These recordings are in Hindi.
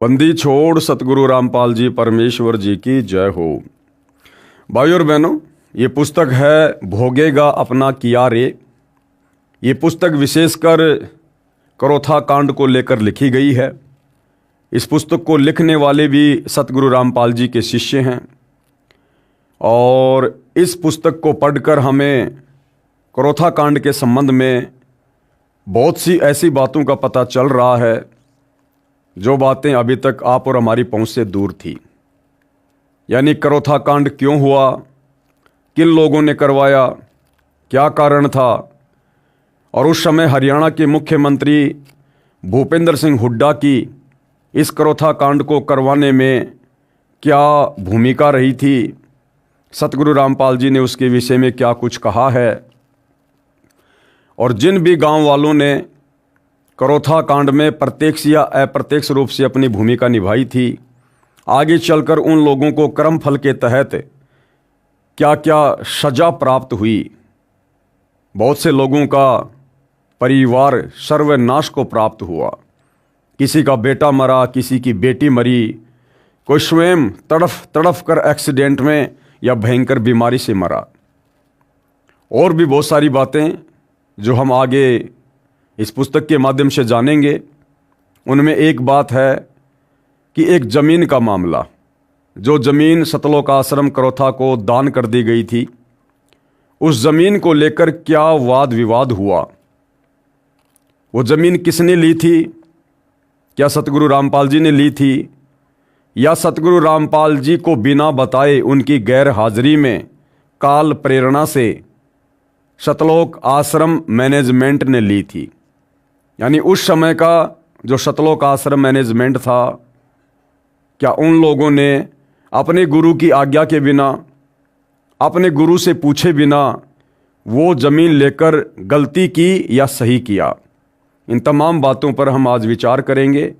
बंदी छोड़ सतगुरु रामपाल जी परमेश्वर जी की जय हो। भाई और बहनों, ये पुस्तक है भोगेगा अपना किया रे। ये पुस्तक विशेषकर करोथा कांड को लेकर लिखी गई है। इस पुस्तक को लिखने वाले भी सतगुरु रामपाल जी के शिष्य हैं और इस पुस्तक को पढ़कर हमें करोथा कांड के संबंध में बहुत सी ऐसी बातों का पता चल रहा है जो बातें अभी तक आप और हमारी पहुंच से दूर थी। यानी करोथा कांड क्यों हुआ, किन लोगों ने करवाया, क्या कारण था, और उस समय हरियाणा के मुख्यमंत्री भूपेंद्र सिंह हुड्डा की इस करोथा कांड को करवाने में क्या भूमिका रही थी, सतगुरु रामपाल जी ने उसके विषय में क्या कुछ कहा है। और जिन भी गांव वालों ने करोथा कांड में प्रत्यक्ष या अप्रत्यक्ष रूप से अपनी भूमिका निभाई थी, आगे चलकर उन लोगों को कर्म फल के तहत क्या क्या सजा प्राप्त हुई। बहुत से लोगों का परिवार सर्वनाश को प्राप्त हुआ। किसी का बेटा मरा, किसी की बेटी मरी, कोई स्वयं तड़फ तड़फ कर एक्सीडेंट में या भयंकर बीमारी से मरा। और भी बहुत सारी बातें जो हम आगे इस पुस्तक के माध्यम से जानेंगे। उनमें एक बात है कि एक ज़मीन का मामला, जो ज़मीन सतलोक आश्रम करोथा को दान कर दी गई थी, उस ज़मीन को लेकर क्या वाद विवाद हुआ। वो ज़मीन किसने ली थी? क्या सतगुरु रामपाल जी ने ली थी, या सतगुरु रामपाल जी को बिना बताए उनकी गैर हाजिरी में काल प्रेरणा से सतलोक आश्रम मैनेजमेंट ने ली थी। यानी उस समय का जो सतलोक आश्रम मैनेजमेंट था, क्या उन लोगों ने अपने गुरु की आज्ञा के बिना, अपने गुरु से पूछे बिना वो ज़मीन लेकर गलती की या सही किया? इन तमाम बातों पर हम आज विचार करेंगे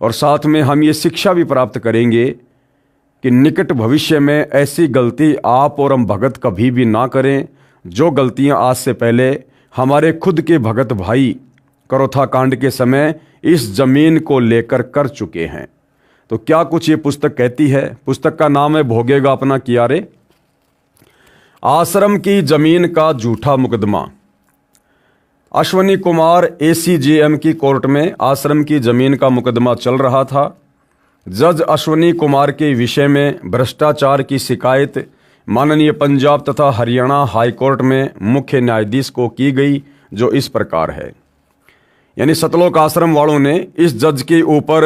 और साथ में हम ये शिक्षा भी प्राप्त करेंगे कि निकट भविष्य में ऐसी गलती आप और हम भगत कभी भी ना करें, जो गलतियां आज से पहले हमारे खुद के भगत भाई करोथा कांड के समय इस ज़मीन को लेकर कर चुके हैं। तो क्या कुछ ये पुस्तक कहती है। पुस्तक का नाम है भोगेगा अपना किया रे। आश्रम की ज़मीन का झूठा मुकदमा। अश्वनी कुमार ACJM की कोर्ट में आश्रम की ज़मीन का मुकदमा चल रहा था। जज अश्वनी कुमार के विषय में भ्रष्टाचार की शिकायत माननीय पंजाब तथा हरियाणा हाई कोर्ट में मुख्य न्यायाधीश को की गई, जो इस प्रकार है। यानी सतलोक आश्रम वालों ने इस जज के ऊपर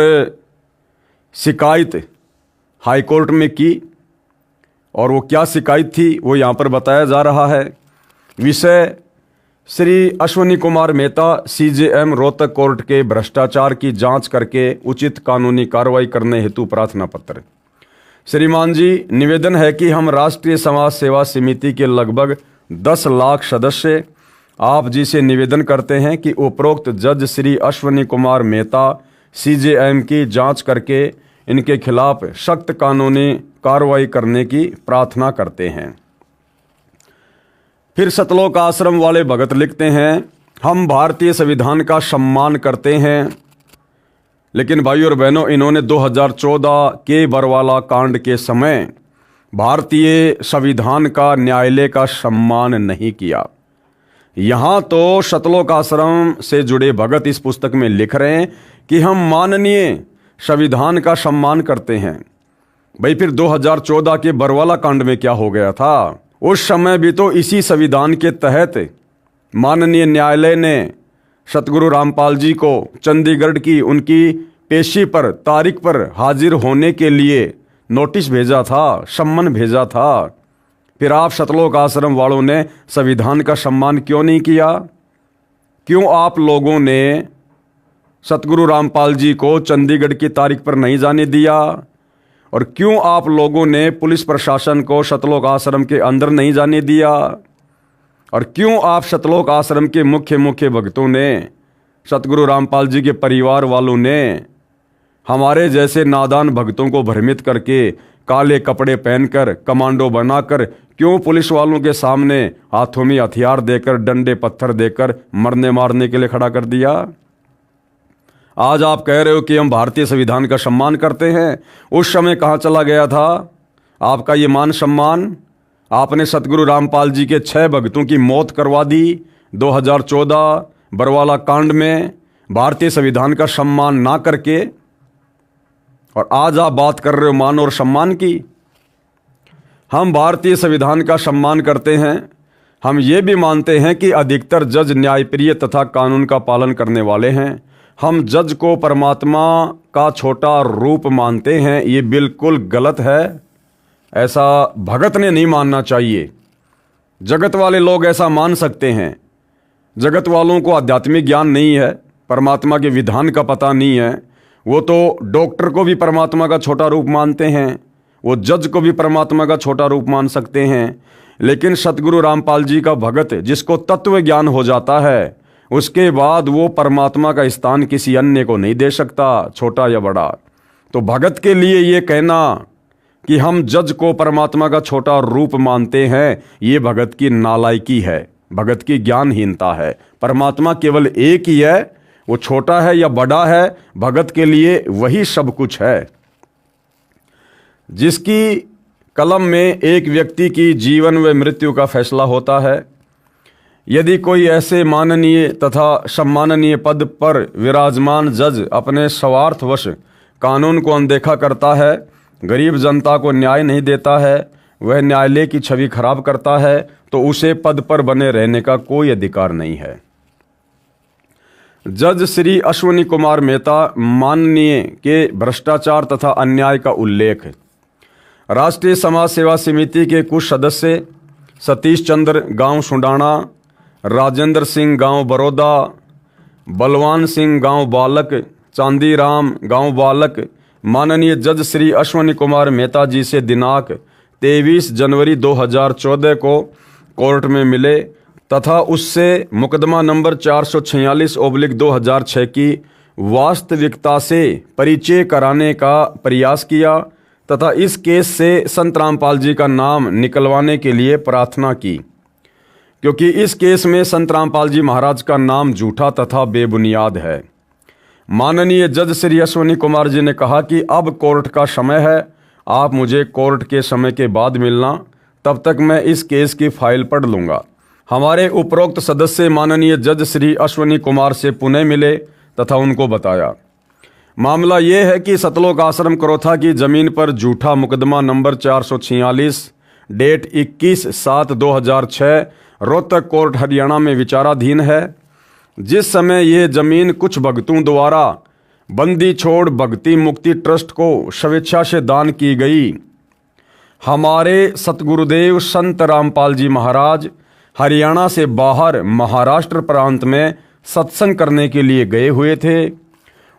शिकायत हाई कोर्ट में की, और वो क्या शिकायत थी वो यहाँ पर बताया जा रहा है। विषय श्री अश्वनी कुमार मेहता CJM रोहतक कोर्ट के भ्रष्टाचार की जांच करके उचित कानूनी कार्रवाई करने हेतु प्रार्थना पत्र। श्रीमान जी, निवेदन है कि हम राष्ट्रीय समाज सेवा समिति के लगभग 10 लाख सदस्य आप जी से निवेदन करते हैं कि उपरोक्त जज श्री अश्वनी कुमार मेहता CJM की जांच करके इनके खिलाफ सख्त कानूनी कार्रवाई करने की प्रार्थना करते हैं। फिर सतलोक आश्रम वाले भगत लिखते हैं, हम भारतीय संविधान का सम्मान करते हैं, लेकिन भाइयों और बहनों, इन्होंने 2014 के बरवाला कांड के समय भारतीय संविधान का, न्यायालय का सम्मान नहीं किया। यहाँ तो सतलोक आश्रम से जुड़े भगत इस पुस्तक में लिख रहे हैं कि हम माननीय संविधान का सम्मान करते हैं। भाई, फिर 2014 के बरवाला कांड में क्या हो गया था? उस समय भी तो इसी संविधान के तहत माननीय न्यायालय ने सतगुरु रामपाल जी को चंडीगढ़ की उनकी पेशी पर तारीख पर हाजिर होने के लिए नोटिस भेजा था, सम्मन भेजा था। फिर आप सतलोक आश्रम वालों ने संविधान का सम्मान क्यों नहीं किया? क्यों आप लोगों ने सतगुरु रामपाल जी को चंडीगढ़ की तारीख पर नहीं जाने दिया? और क्यों आप लोगों ने पुलिस प्रशासन को सतलोक आश्रम के अंदर नहीं जाने दिया? और क्यों आप सतलोक आश्रम के मुख्य भक्तों ने, सतगुरु रामपाल जी के परिवार वालों ने हमारे जैसे नादान भक्तों को भ्रमित करके काले कपड़े पहनकर, कमांडो बनाकर, क्यों पुलिस वालों के सामने हाथों में हथियार देकर, डंडे पत्थर देकर मरने मारने के लिए खड़ा कर दिया? आज आप कह रहे हो कि हम भारतीय संविधान का सम्मान करते हैं, उस समय कहाँ चला गया था आपका ये मान सम्मान? आपने सतगुरु रामपाल जी के 6 भक्तों की मौत करवा दी 2014 बरवाला कांड में, भारतीय संविधान का सम्मान ना करके, और आज आप बात कर रहे हो मान और सम्मान की। हम भारतीय संविधान का सम्मान करते हैं। हम ये भी मानते हैं कि अधिकतर जज न्यायप्रिय तथा कानून का पालन करने वाले हैं। हम जज को परमात्मा का छोटा रूप मानते हैं, ये बिल्कुल गलत है। ऐसा भगत ने नहीं मानना चाहिए। जगत वाले लोग ऐसा मान सकते हैं। जगत वालों को आध्यात्मिक ज्ञान नहीं है, परमात्मा के विधान का पता नहीं है। वो तो डॉक्टर को भी परमात्मा का छोटा रूप मानते हैं, वो जज को भी परमात्मा का छोटा रूप मान सकते हैं। लेकिन सतगुरु रामपाल जी का भगत जिसको तत्व ज्ञान हो जाता है, उसके बाद वो परमात्मा का स्थान किसी अन्य को नहीं दे सकता, छोटा या बड़ा। तो भगत के लिए ये कहना कि हम जज को परमात्मा का छोटा रूप मानते हैं, ये भगत की नालायकी है, भगत की ज्ञानहीनता है। परमात्मा केवल एक ही है, वो छोटा है या बड़ा है, भगत के लिए वही सब कुछ है। जिसकी कलम में एक व्यक्ति की जीवन व मृत्यु का फैसला होता है। यदि कोई ऐसे माननीय तथा सम्माननीय पद पर विराजमान जज अपने स्वार्थवश कानून को अनदेखा करता है, गरीब जनता को न्याय नहीं देता है, वह न्यायालय की छवि खराब करता है, तो उसे पद पर बने रहने का कोई अधिकार नहीं है। जज श्री अश्विनी कुमार मेहता माननीय के भ्रष्टाचार तथा अन्याय का उल्लेख। राष्ट्रीय समाज सेवा समिति के कुछ सदस्य सतीश चंद्र गांव सुंडाना, राजेंद्र सिंह गांव बड़ौदा, बलवान सिंह गांव बालक, चांदीराम गांव बालक माननीय जज श्री अश्विनी कुमार मेहता जी से दिनांक 23 जनवरी 2014 को कोर्ट में मिले तथा उससे मुकदमा नंबर 446/2006 की वास्तविकता से परिचय कराने का प्रयास किया तथा इस केस से संत रामपाल जी का नाम निकलवाने के लिए प्रार्थना की, क्योंकि इस केस में संत रामपाल जी महाराज का नाम झूठा तथा बेबुनियाद है। माननीय जज श्री अश्विनी कुमार जी ने कहा कि अब कोर्ट का समय है, आप मुझे कोर्ट के समय के बाद मिलना, तब तक मैं इस केस की फाइल पढ़ लूँगा। हमारे उपरोक्त सदस्य माननीय जज श्री अश्विनी कुमार से पुणे मिले तथा उनको बताया, मामला ये है कि सतलोक आश्रम करोथा की ज़मीन पर झूठा मुकदमा number 446 date 21/7/2006 Rohtak court Haryana में विचाराधीन है। जिस समय ये ज़मीन कुछ भक्तों द्वारा बंदी छोड़ भक्ति मुक्ति ट्रस्ट को स्वेच्छा से दान की गई। हमारे सतगुरुदेव संत रामपाल जी महाराज हरियाणा से बाहर महाराष्ट्र प्रांत में सत्संग करने के लिए गए हुए थे।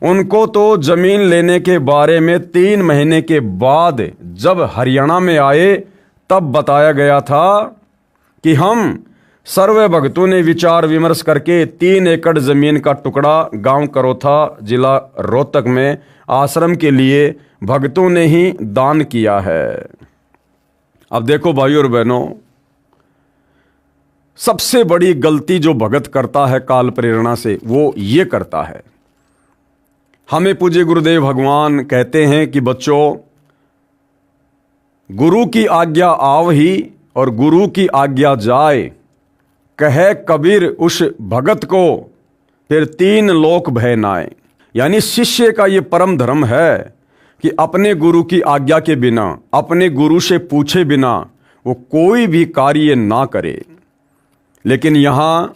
उनको तो जमीन लेने के बारे में 3 महीने के बाद जब हरियाणा में आए तब बताया गया था कि हम सर्व भक्तों ने विचार विमर्श करके 3 एकड़ जमीन का टुकड़ा गांव करोथा जिला रोहतक में आश्रम के लिए भक्तों ने ही दान किया है। अब देखो भाइयों और बहनों, सबसे बड़ी गलती जो भगत करता है काल प्रेरणा से, वो ये करता है। हमें पूज्य गुरुदेव भगवान कहते हैं कि बच्चों, गुरु की आज्ञा आव ही और गुरु की आज्ञा जाए, कहे कबीर उस भगत को फिर 3 लोक भय नाए। यानी शिष्य का ये परम धर्म है कि अपने गुरु की आज्ञा के बिना, अपने गुरु से पूछे बिना वो कोई भी कार्य ना करे। लेकिन यहाँ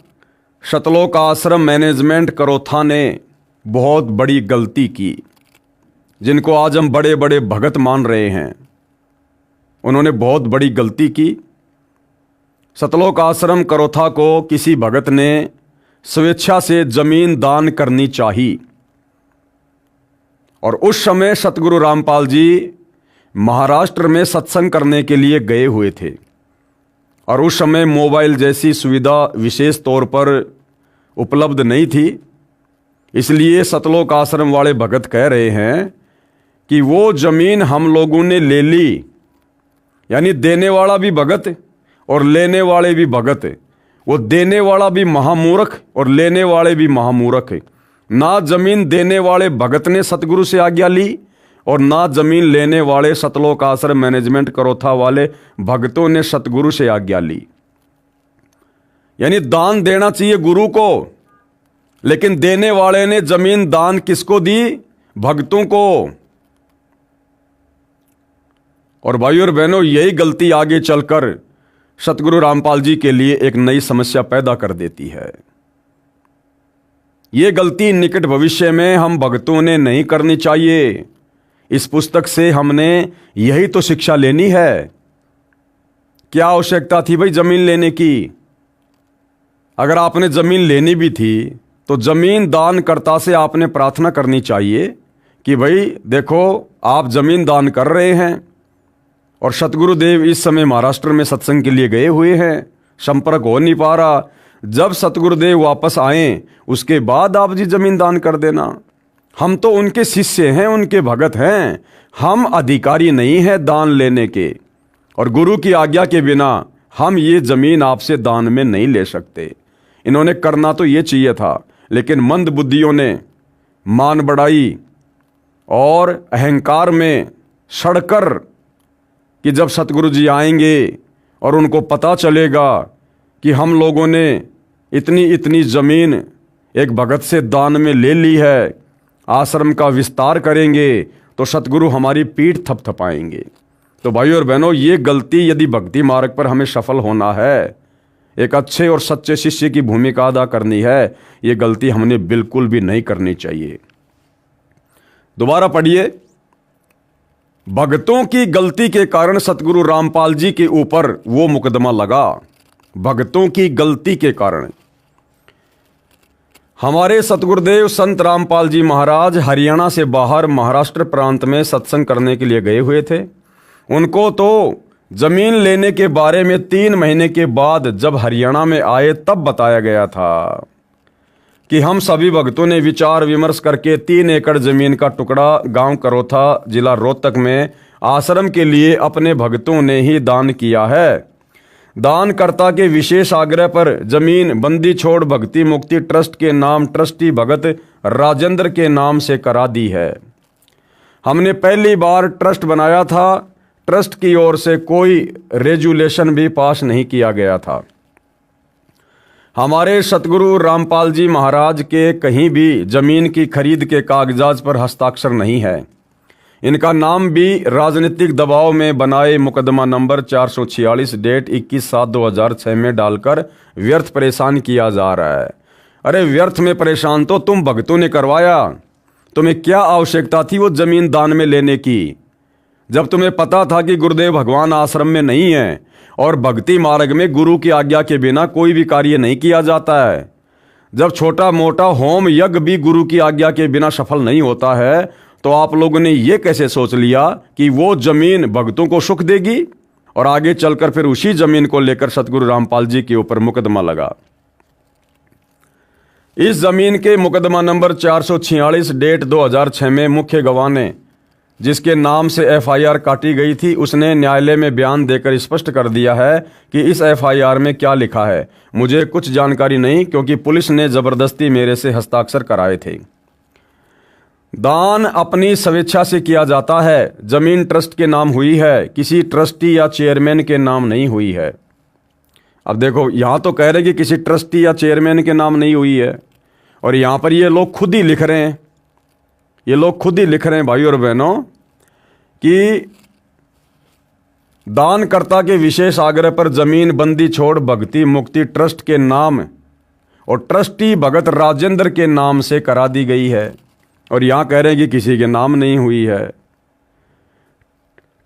सतलोक आश्रम मैनेजमेंट करोथा ने बहुत बड़ी गलती की। जिनको आज हम बड़े बड़े भगत मान रहे हैं, उन्होंने बहुत बड़ी गलती की। सतलोक आश्रम करोथा को किसी भगत ने स्वेच्छा से जमीन दान करनी चाहिए। और उस समय सतगुरु रामपाल जी महाराष्ट्र में सत्संग करने के लिए गए हुए थे और उस समय मोबाइल जैसी सुविधा विशेष तौर पर उपलब्ध नहीं थी। इसलिए सतलोक आश्रम वाले भगत कह रहे हैं कि वो जमीन हम लोगों ने ले ली। यानी देने वाला भी भगत और लेने वाले भी भगत। वो देने वाला भी महामूर्ख और लेने वाले भी महामूर्ख। ना जमीन देने वाले भगत ने सतगुरु से आज्ञा ली और ना जमीन लेने वाले सतलोक आश्रम मैनेजमेंट करोथा वाले भक्तों ने सतगुरु से आज्ञा ली। यानी दान देना चाहिए गुरु को, लेकिन देने वाले ने जमीन दान किसको दी? भक्तों को। और भाइयों और बहनों, यही गलती आगे चलकर सतगुरु रामपाल जी के लिए एक नई समस्या पैदा कर देती है। यह गलती निकट भविष्य में हम भक्तों ने नहीं करनी चाहिए। इस पुस्तक से हमने यही तो शिक्षा लेनी है। क्या आवश्यकता थी भाई जमीन लेने की? अगर आपने जमीन लेनी भी थी तो जमीन दानकर्ता से आपने प्रार्थना करनी चाहिए कि भाई देखो, आप जमीन दान कर रहे हैं और सतगुरुदेव इस समय महाराष्ट्र में सत्संग के लिए गए हुए हैं, संपर्क हो नहीं पा रहा। जब सतगुरुदेव वापस आए उसके बाद आप जी जमीन दान कर देना। हम तो उनके शिष्य हैं, उनके भगत हैं, हम अधिकारी नहीं हैं दान लेने के, और गुरु की आज्ञा के बिना हम ये जमीन आपसे दान में नहीं ले सकते। इन्होंने करना तो ये चाहिए था, लेकिन मंद बुद्धियों ने मान बढ़ाई और अहंकार में सड़कर कि जब सतगुरु जी आएंगे और उनको पता चलेगा कि हम लोगों ने इतनी इतनी जमीन एक भगत से दान में ले ली है, आश्रम का विस्तार करेंगे तो सतगुरु हमारी पीठ थपथपाएंगे। तो भाइयों और बहनों, ये गलती यदि भक्ति मार्ग पर हमें सफल होना है, एक अच्छे और सच्चे शिष्य की भूमिका अदा करनी है, ये गलती हमने बिल्कुल भी नहीं करनी चाहिए। दोबारा पढ़िए। भक्तों की गलती के कारण सतगुरु रामपाल जी के ऊपर वो मुकदमा लगा। भक्तों की गलती के कारण हमारे सतगुरुदेव संत रामपाल जी महाराज हरियाणा से बाहर महाराष्ट्र प्रांत में सत्संग करने के लिए गए हुए थे। उनको तो जमीन लेने के बारे में 3 महीने के बाद जब हरियाणा में आए तब बताया गया था कि हम सभी भक्तों ने विचार विमर्श करके 3 एकड़ जमीन का टुकड़ा गांव करोथा जिला रोहतक में आश्रम के लिए अपने भक्तों ने ही दान किया है। दानकर्ता के विशेष आग्रह पर जमीन बंदी छोड़ भक्ति मुक्ति ट्रस्ट के नाम ट्रस्टी भगत राजेंद्र के नाम से करा दी है। हमने पहली बार ट्रस्ट बनाया था, ट्रस्ट की ओर से कोई रेजुलेशन भी पास नहीं किया गया था। हमारे सतगुरु रामपाल जी महाराज के कहीं भी जमीन की खरीद के कागजात पर हस्ताक्षर नहीं है। इनका नाम भी राजनीतिक दबाव में बनाए मुकदमा नंबर 446 डेट 21/7/2006 में डालकर व्यर्थ परेशान किया जा रहा है। अरे व्यर्थ में परेशान तो तुम भक्तों ने करवाया। तुम्हें क्या आवश्यकता थी वो जमीन दान में लेने की, जब तुम्हें पता था कि गुरुदेव भगवान आश्रम में नहीं है और भक्ति मार्ग में गुरु की आज्ञा के बिना कोई भी कार्य नहीं किया जाता है। जब छोटा मोटा होम यज्ञ भी गुरु की आज्ञा के बिना सफल नहीं होता है, तो आप लोगों ने ये कैसे सोच लिया कि वो जमीन भक्तों को सुख देगी, और आगे चलकर फिर उसी जमीन को लेकर सतगुरु रामपाल जी के ऊपर मुकदमा लगा। इस जमीन के मुकदमा नंबर 446 डेट 2006 में मुख्य गवाह ने जिसके नाम से एफआईआर काटी गई थी, उसने न्यायालय में बयान देकर स्पष्ट कर दिया है कि इस एफआईआर में क्या लिखा है मुझे कुछ जानकारी नहीं, क्योंकि पुलिस ने जबरदस्ती मेरे से हस्ताक्षर कराए थे। दान अपनी स्वेच्छा से किया जाता है। जमीन ट्रस्ट के नाम हुई है, किसी ट्रस्टी या चेयरमैन के नाम नहीं हुई है। अब देखो, यहां तो कह रहे कि किसी ट्रस्टी या चेयरमैन के नाम नहीं हुई है, और यहां पर ये लोग खुद ही लिख रहे हैं, ये लोग खुद ही लिख रहे हैं भाइयों और बहनों कि दानकर्ता के विशेष आग्रह पर जमीन बंदी छोड़ भक्ति मुक्ति ट्रस्ट के नाम और ट्रस्टी भगत राजेंद्र के नाम से करा दी गई है, और यहां कह रहे हैं कि किसी के नाम नहीं हुई है।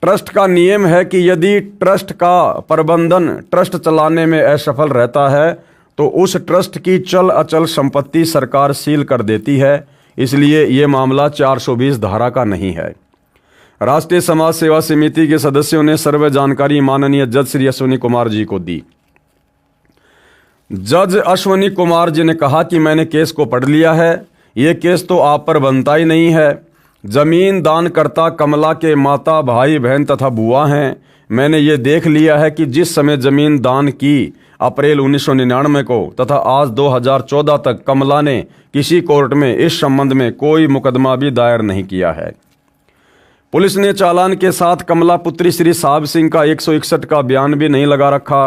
ट्रस्ट का नियम है कि यदि ट्रस्ट का प्रबंधन ट्रस्ट चलाने में असफल रहता है तो उस ट्रस्ट की चल अचल संपत्ति सरकार सील कर देती है। इसलिए यह मामला 420 धारा का नहीं है। राष्ट्रीय समाज सेवा समिति के सदस्यों ने सर्व जानकारी माननीय जज श्री अश्विनी कुमार जी को दी। जज अश्विनी कुमार जी ने कहा कि मैंने केस को पढ़ लिया है, ये केस तो आप पर बनता ही नहीं है। जमीन दान करता कमला के माता, भाई, बहन तथा बुआ हैं। मैंने ये देख लिया है कि जिस समय जमीन दान की अप्रैल 1999 को तथा आज 2014 तक कमला ने किसी कोर्ट में इस संबंध में कोई मुकदमा भी दायर नहीं किया है। पुलिस ने चालान के साथ कमला पुत्री श्री साहब सिंह का 161 का बयान भी नहीं लगा रखा।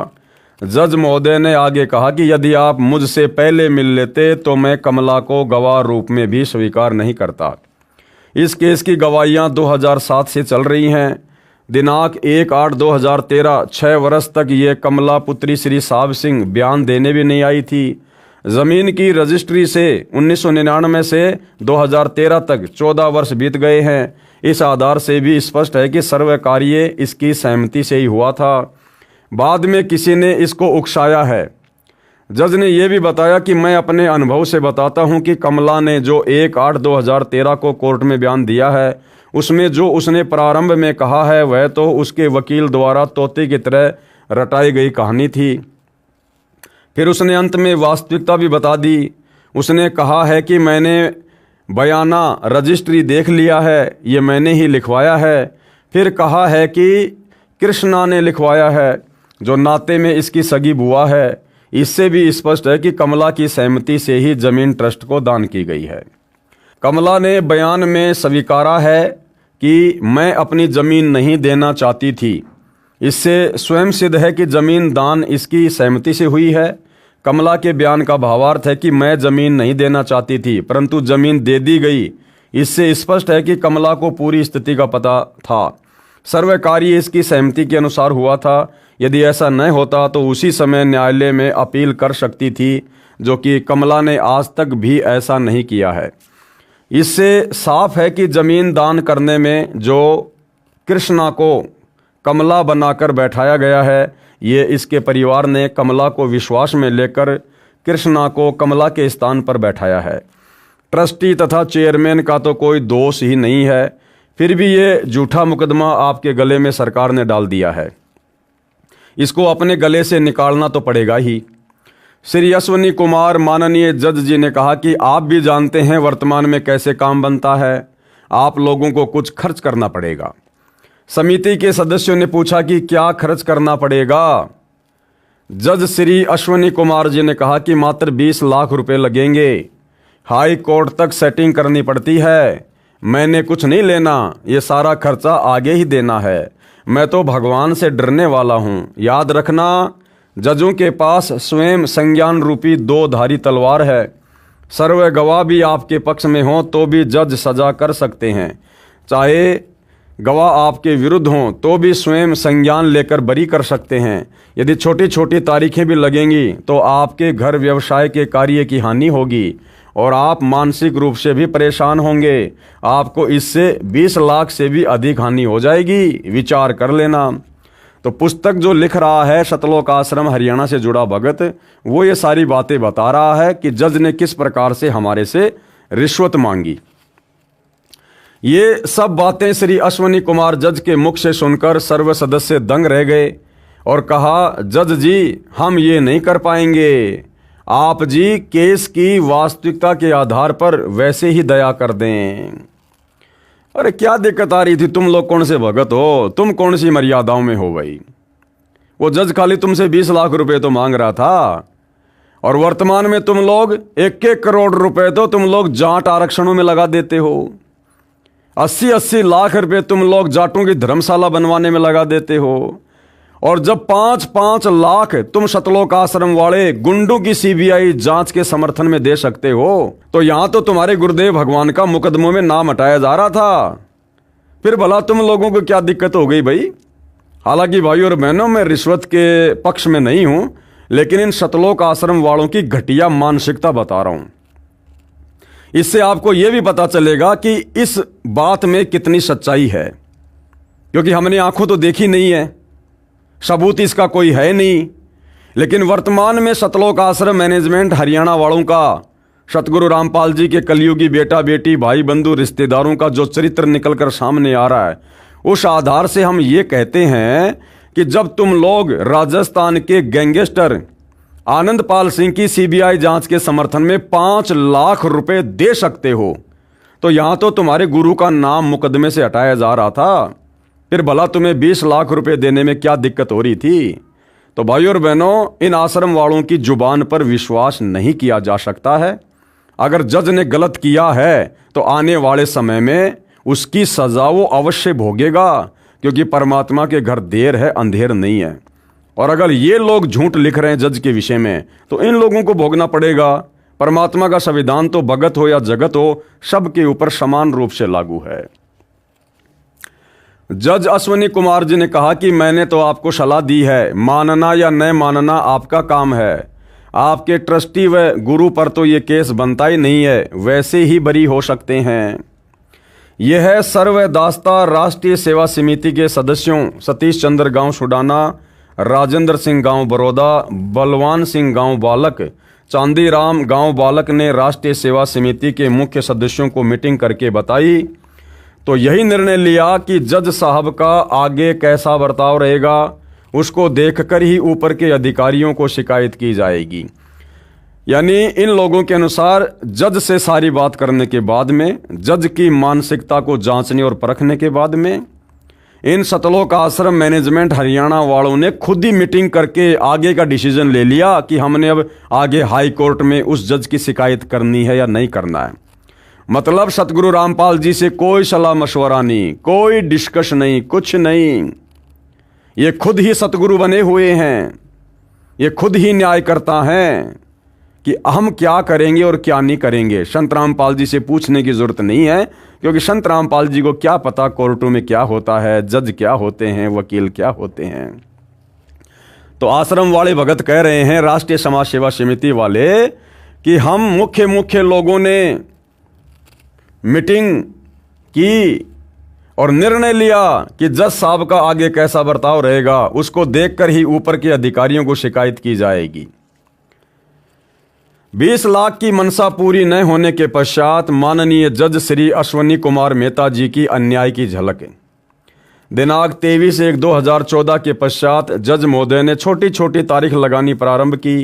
जज महोदय ने आगे कहा कि यदि आप मुझसे पहले मिल लेते तो मैं कमला को गवाह रूप में भी स्वीकार नहीं करता। इस केस की गवाहियां 2007 से चल रही हैं। दिनांक 1/8/2013 6 वर्ष तक ये कमला पुत्री श्री साहब सिंह बयान देने भी नहीं आई थी। ज़मीन की रजिस्ट्री से 1999 से 2013 तक 14 वर्ष बीत गए हैं। इस आधार से भी स्पष्ट है कि सर्व कार्य इसकी सहमति से ही हुआ था। बाद में किसी ने इसको उकसाया है। जज ने यह भी बताया कि मैं अपने अनुभव से बताता हूं कि कमला ने जो 1/8/2013 को कोर्ट में बयान दिया है उसमें जो उसने प्रारंभ में कहा है वह तो उसके वकील द्वारा तोते की तरह रटाई गई कहानी थी। फिर उसने अंत में वास्तविकता भी बता दी। उसने कहा है कि मैंने बयाना रजिस्ट्री देख लिया है, ये मैंने ही लिखवाया है। फिर कहा है कि कृष्णा ने लिखवाया है जो नाते में इसकी सगी बुआ है। इससे भी स्पष्ट है कि कमला की सहमति से ही जमीन ट्रस्ट को दान की गई है। कमला ने बयान में स्वीकारा है कि मैं अपनी ज़मीन नहीं देना चाहती थी। इससे स्वयं सिद्ध है कि ज़मीन दान इसकी सहमति से हुई है। कमला के बयान का भावार्थ है कि मैं ज़मीन नहीं देना चाहती थी परंतु ज़मीन दे दी गई। इससे स्पष्ट है कि कमला को पूरी स्थिति का पता था। सर्व कार्य इसकी सहमति के अनुसार हुआ था। यदि ऐसा न होता तो उसी समय न्यायालय में अपील कर सकती थी, जो कि कमला ने आज तक भी ऐसा नहीं किया है। इससे साफ है कि ज़मीन दान करने में जो कृष्णा को कमला बनाकर बैठाया गया है, ये इसके परिवार ने कमला को विश्वास में लेकर कृष्णा को कमला के स्थान पर बैठाया है। ट्रस्टी तथा चेयरमैन का तो कोई दोष ही नहीं है, फिर भी ये झूठा मुकदमा आपके गले में सरकार ने डाल दिया है। इसको अपने गले से निकालना तो पड़ेगा ही। श्री अश्वनी कुमार माननीय जज जी ने कहा कि आप भी जानते हैं वर्तमान में कैसे काम बनता है, आप लोगों को कुछ खर्च करना पड़ेगा। समिति के सदस्यों ने पूछा कि क्या खर्च करना पड़ेगा। जज श्री अश्वनी कुमार जी ने कहा कि मात्र 20 लाख रुपए लगेंगे। हाई कोर्ट तक सेटिंग करनी पड़ती है। मैंने कुछ नहीं लेना, ये सारा खर्चा आगे ही देना है। मैं तो भगवान से डरने वाला हूँ। याद रखना, जजों के पास स्वयं संज्ञान रूपी 2 धारी तलवार है। सर्व गवाह भी आपके पक्ष में हों तो भी जज सजा कर सकते हैं। चाहे गवाह आपके विरुद्ध हों तो भी स्वयं संज्ञान लेकर बरी कर सकते हैं। यदि छोटी छोटी तारीखें भी लगेंगी तो आपके घर व्यवसाय के कार्य की हानि होगी और आप मानसिक रूप से भी परेशान होंगे। आपको इससे 20 लाख से भी अधिक हानि हो जाएगी, विचार कर लेना। तो पुस्तक जो लिख रहा है सतलोक आश्रम हरियाणा से जुड़ा भगत, वो ये सारी बातें बता रहा है कि जज ने किस प्रकार से हमारे से रिश्वत मांगी। ये सब बातें श्री अश्वनी कुमार जज के मुख से सुनकर सर्व सदस्य दंग रह गए और कहा, जज जी हम ये नहीं कर पाएंगे। आप जी केस की वास्तविकता के आधार पर वैसे ही दया कर दें। अरे क्या दिक्कत आ रही थी? तुम लोग कौन से भगत हो? तुम कौन सी मर्यादाओं में हो भाई? वो जज खाली तुमसे 20 लाख रुपए तो मांग रहा था और वर्तमान में तुम लोग 1-1 करोड़ रुपए तो तुम लोग जाट आरक्षणों में लगा देते हो। 80-80 लाख रुपए तुम लोग जाटों की धर्मशाला बनवाने में लगा देते हो। और जब 5-5 लाख तुम सतलोक आश्रम वाले गुंडों की सीबीआई जांच के समर्थन में दे सकते हो, तो यहां तो तुम्हारे गुरुदेव भगवान का मुकदमों में नाम हटाया जा रहा था। फिर भला तुम लोगों को क्या दिक्कत हो गई भाई? हालांकि भाई और बहनों, मैं रिश्वत के पक्ष में नहीं हूं, लेकिन इन सतलोक आश्रम वालों की घटिया मानसिकता बता रहा हूं। इससे आपको यह भी पता चलेगा कि इस बात में कितनी सच्चाई है, क्योंकि हमने आंखों तो देखी नहीं है, सबूत इसका कोई है नहीं। लेकिन वर्तमान में सतलोक आश्रम मैनेजमेंट हरियाणा वालों का, सतगुरु रामपाल जी के कलयुगी बेटा बेटी भाई बंधु रिश्तेदारों का जो चरित्र निकलकर सामने आ रहा है, उस आधार से हम ये कहते हैं कि जब तुम लोग राजस्थान के गैंगस्टर आनंदपाल सिंह की सीबीआई जांच के समर्थन में 5 लाख रुपए दे सकते हो, तो यहाँ तो तुम्हारे गुरु का नाम मुकदमे से हटाया जा रहा था, फिर भला तुम्हें 20 लाख रुपए देने में क्या दिक्कत हो रही थी? तो भाइयों और बहनों, इन आश्रम वालों की जुबान पर विश्वास नहीं किया जा सकता है। अगर जज ने गलत किया है तो आने वाले समय में उसकी सजा वो अवश्य भोगेगा, क्योंकि परमात्मा के घर देर है अंधेर नहीं है। और अगर ये लोग झूठ लिख रहे हैं जज के विषय में, तो इन लोगों को भोगना पड़ेगा। परमात्मा का संविधान तो भगत हो या जगत हो, सबके ऊपर समान रूप से लागू है। जज अश्वनी कुमार जी ने कहा कि मैंने तो आपको सलाह दी है, मानना या न मानना आपका काम है। आपके ट्रस्टी व गुरु पर तो ये केस बनता ही नहीं है, वैसे ही बरी हो सकते हैं। यह है सर्वदास्ता राष्ट्रीय सेवा समिति के सदस्यों सतीश चंद्र गांव सुडाना, राजेंद्र सिंह गांव बड़ौदा, बलवान सिंह गांव बालक, चांदीराम गांव बालक ने राष्ट्रीय सेवा समिति के मुख्य सदस्यों को मीटिंग करके बताई। तो यही निर्णय लिया कि जज साहब का आगे कैसा बर्ताव रहेगा उसको देखकर ही ऊपर के अधिकारियों को शिकायत की जाएगी। यानी इन लोगों के अनुसार जज से सारी बात करने के बाद में, जज की मानसिकता को जांचने और परखने के बाद में, इन सतलोक आश्रम मैनेजमेंट हरियाणा वालों ने खुद ही मीटिंग करके आगे का डिसीजन ले लिया कि हमने अब आगे हाई कोर्ट में उस जज की शिकायत करनी है या नहीं करना है। मतलब सतगुरु रामपाल जी से कोई सलाह मशवरा नहीं, कोई डिस्कस नहीं, कुछ नहीं। ये खुद ही सतगुरु बने हुए हैं, ये खुद ही न्याय करता है कि हम क्या करेंगे और क्या नहीं करेंगे। संत रामपाल जी से पूछने की जरूरत नहीं है, क्योंकि संत रामपाल जी को क्या पता कोर्टों में क्या होता है, जज क्या होते हैं, वकील क्या होते हैं। तो आश्रम वाले भगत कह रहे हैं, राष्ट्रीय समाज सेवा समिति वाले, कि हम मुख्य लोगों ने मीटिंग की और निर्णय लिया कि जज साहब का आगे कैसा बर्ताव रहेगा उसको देखकर ही ऊपर के अधिकारियों को शिकायत की जाएगी। 20 लाख की मनसा पूरी न होने के पश्चात माननीय जज श्री अश्वनी कुमार मेहता जी की अन्याय की झलक। दिनांक 23/1/2014 के पश्चात जज महोदय ने छोटी छोटी तारीख लगानी प्रारंभ की।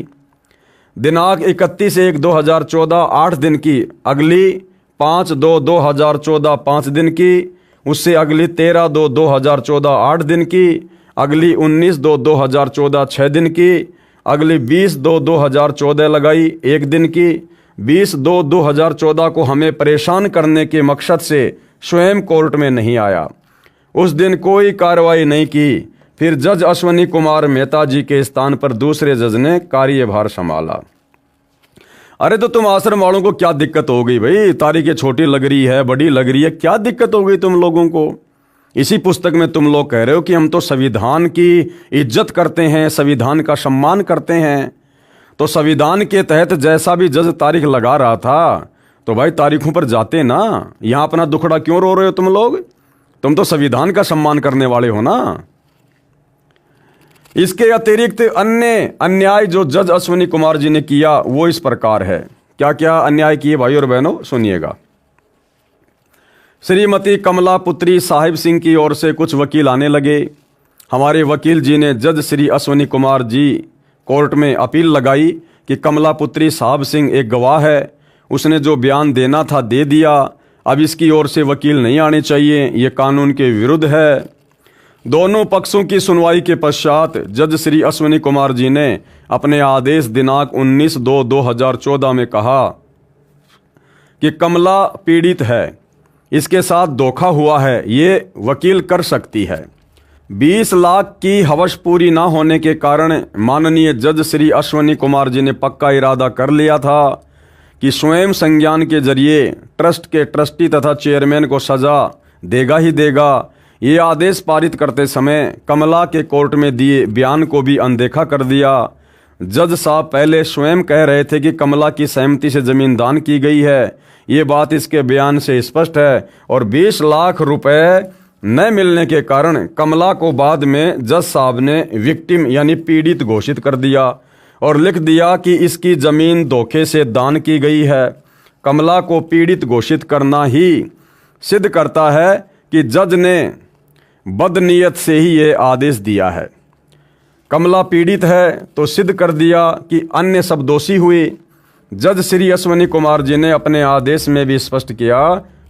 दिनांक 31/1/2014 8 दिन की, अगली 5/2/2014 5 दिन की, उससे अगली 13/2/2014 8 दिन की, अगली 19/2/2014 6 दिन की, अगली 20/2/2014 लगाई 1 दिन की। 20/2/2014 को हमें परेशान करने के मकसद से स्वयं कोर्ट में नहीं आया, उस दिन कोई कार्रवाई नहीं की। फिर जज अश्वनी कुमार मेहता जी के स्थान पर दूसरे जज ने कार्यभार संभाला। अरे तो तुम आश्रम वालों को क्या दिक्कत हो गई भाई? तारीखें छोटी लग रही है, बड़ी लग रही है, क्या दिक्कत हो गई तुम लोगों को? इसी पुस्तक में तुम लोग कह रहे हो कि हम तो संविधान की इज्जत करते हैं, संविधान का सम्मान करते हैं। तो संविधान के तहत जैसा भी जज तारीख लगा रहा था, तो भाई तारीखों पर जाते ना। यहां अपना दुखड़ा क्यों रो रहे हो तुम लोग? तुम तो संविधान का सम्मान करने वाले हो ना। इसके अतिरिक्त अन्य अन्याय जो जज अश्वनी कुमार जी ने किया वो इस प्रकार है। क्या क्या अन्याय किए भाई और बहनों, सुनिएगा। श्रीमती कमला पुत्री साहिब सिंह की ओर से कुछ वकील आने लगे। हमारे वकील जी ने जज श्री अश्वनी कुमार जी कोर्ट में अपील लगाई कि कमला पुत्री साहिब सिंह एक गवाह है, उसने जो बयान देना था दे दिया, अब इसकी ओर से वकील नहीं आने चाहिए, ये कानून के विरुद्ध है। दोनों पक्षों की सुनवाई के पश्चात जज श्री अश्वनी कुमार जी ने अपने आदेश दिनांक 19/2/2014 में कहा कि कमला पीड़ित है, इसके साथ धोखा हुआ है, ये वकील कर सकती है। 20 लाख की हवस पूरी ना होने के कारण माननीय जज श्री अश्वनी कुमार जी ने पक्का इरादा कर लिया था कि स्वयं संज्ञान के जरिए ट्रस्ट के ट्रस्टी तथा चेयरमैन को सजा देगा ही देगा। ये आदेश पारित करते समय कमला के कोर्ट में दिए बयान को भी अनदेखा कर दिया। जज साहब पहले स्वयं कह रहे थे कि कमला की सहमति से जमीन दान की गई है, ये बात इसके बयान से स्पष्ट है। और 20 लाख रुपए न मिलने के कारण कमला को बाद में जज साहब ने विक्टिम यानी पीड़ित घोषित कर दिया और लिख दिया कि इसकी जमीन धोखे से दान की गई है। कमला को पीड़ित घोषित करना ही सिद्ध करता है कि जज ने बदनीयत से ही ये आदेश दिया है। कमला पीड़ित है तो सिद्ध कर दिया कि अन्य सब दोषी हुए। जज श्री अश्वनी कुमार जी ने अपने आदेश में भी स्पष्ट किया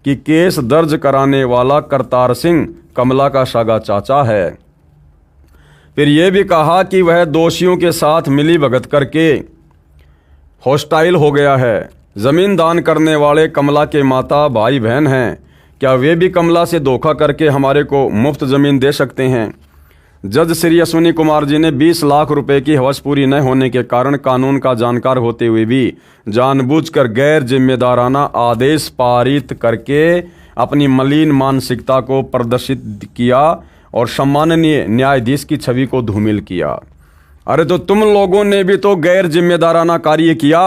कि केस दर्ज कराने वाला करतार सिंह कमला का सगा चाचा है। फिर यह भी कहा कि वह दोषियों के साथ मिली भगत करके हॉस्टाइल हो गया है। जमीन दान करने वाले कमला के माता भाई बहन हैं, क्या वे भी कमला से धोखा करके हमारे को मुफ्त जमीन दे सकते हैं? जज श्री अश्विनी कुमार जी ने 20 लाख रुपए की हवस पूरी न होने के कारण कानून का जानकार होते हुए भी जानबूझकर गैर जिम्मेदाराना आदेश पारित करके अपनी मलिन मानसिकता को प्रदर्शित किया और सम्माननीय न्यायाधीश की छवि को धूमिल किया। अरे तो तुम लोगों ने भी तो गैर जिम्मेदाराना कार्य किया।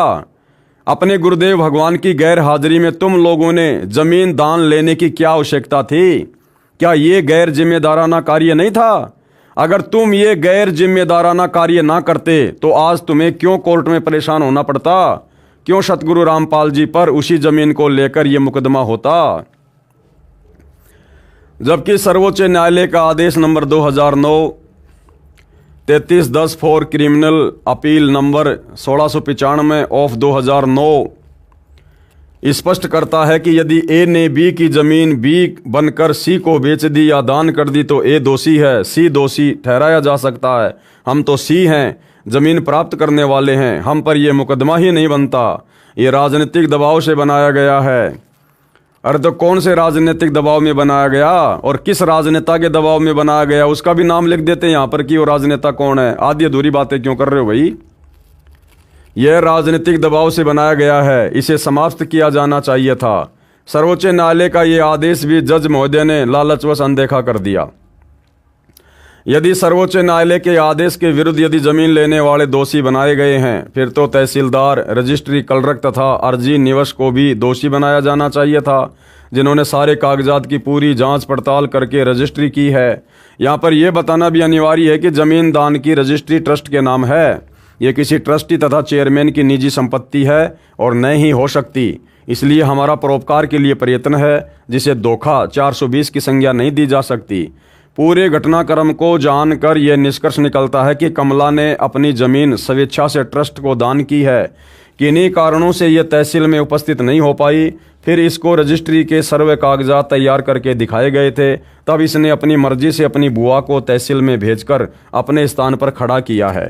अपने गुरुदेव भगवान की गैर हाजिरी में तुम लोगों ने जमीन दान लेने की क्या आवश्यकता थी? क्या ये गैर जिम्मेदाराना कार्य नहीं था? अगर तुम ये गैर जिम्मेदाराना कार्य ना करते तो आज तुम्हें क्यों कोर्ट में परेशान होना पड़ता? क्यों सतगुरु रामपाल जी पर उसी जमीन को लेकर यह मुकदमा होता? जबकि सर्वोच्च न्यायालय का आदेश number 2009 3310 for criminal appeal number 1695 of 2009 स्पष्ट करता है कि यदि ए ने बी की जमीन बी बनकर सी को बेच दी या दान कर दी तो ए दोषी है, सी दोषी ठहराया जा सकता है। हम तो सी हैं, जमीन प्राप्त करने वाले हैं, हम पर यह मुकदमा ही नहीं बनता। ये राजनीतिक दबाव से बनाया गया है। अरे तो कौन से राजनीतिक दबाव में बनाया गया और किस राजनेता के दबाव में बनाया गया उसका भी नाम लिख देते हैं यहाँ पर कि वो राजनेता कौन है। आधी अधूरी बातें क्यों कर रहे हो भाई? यह राजनीतिक दबाव से बनाया गया है, इसे समाप्त किया जाना चाहिए था। सर्वोच्च न्यायालय का यह आदेश भी जज महोदय ने लालचवश अनदेखा कर दिया। यदि सर्वोच्च न्यायालय के आदेश के विरुद्ध यदि जमीन लेने वाले दोषी बनाए गए हैं फिर तो तहसीलदार, रजिस्ट्री क्लर्क तथा अर्जी निवश को भी दोषी बनाया जाना चाहिए था, जिन्होंने सारे कागजात की पूरी जांच पड़ताल करके रजिस्ट्री की है। यहाँ पर यह बताना भी अनिवार्य है कि जमीन दान की रजिस्ट्री ट्रस्ट के नाम है। ये किसी ट्रस्टी तथा चेयरमैन की निजी संपत्ति है और न ही हो सकती। इसलिए हमारा परोपकार के लिए प्रयत्न है, जिसे धोखा 420 की संज्ञा नहीं दी जा सकती। पूरे घटनाक्रम को जानकर यह निष्कर्ष निकलता है कि कमला ने अपनी जमीन स्वेच्छा से ट्रस्ट को दान की है। किन्हीं कारणों से यह तहसील में उपस्थित नहीं हो पाई। फिर इसको रजिस्ट्री के सर्वे कागजात तैयार करके दिखाए गए थे। तब इसने अपनी मर्जी से अपनी बुआ को तहसील में भेजकर अपने स्थान पर खड़ा किया है,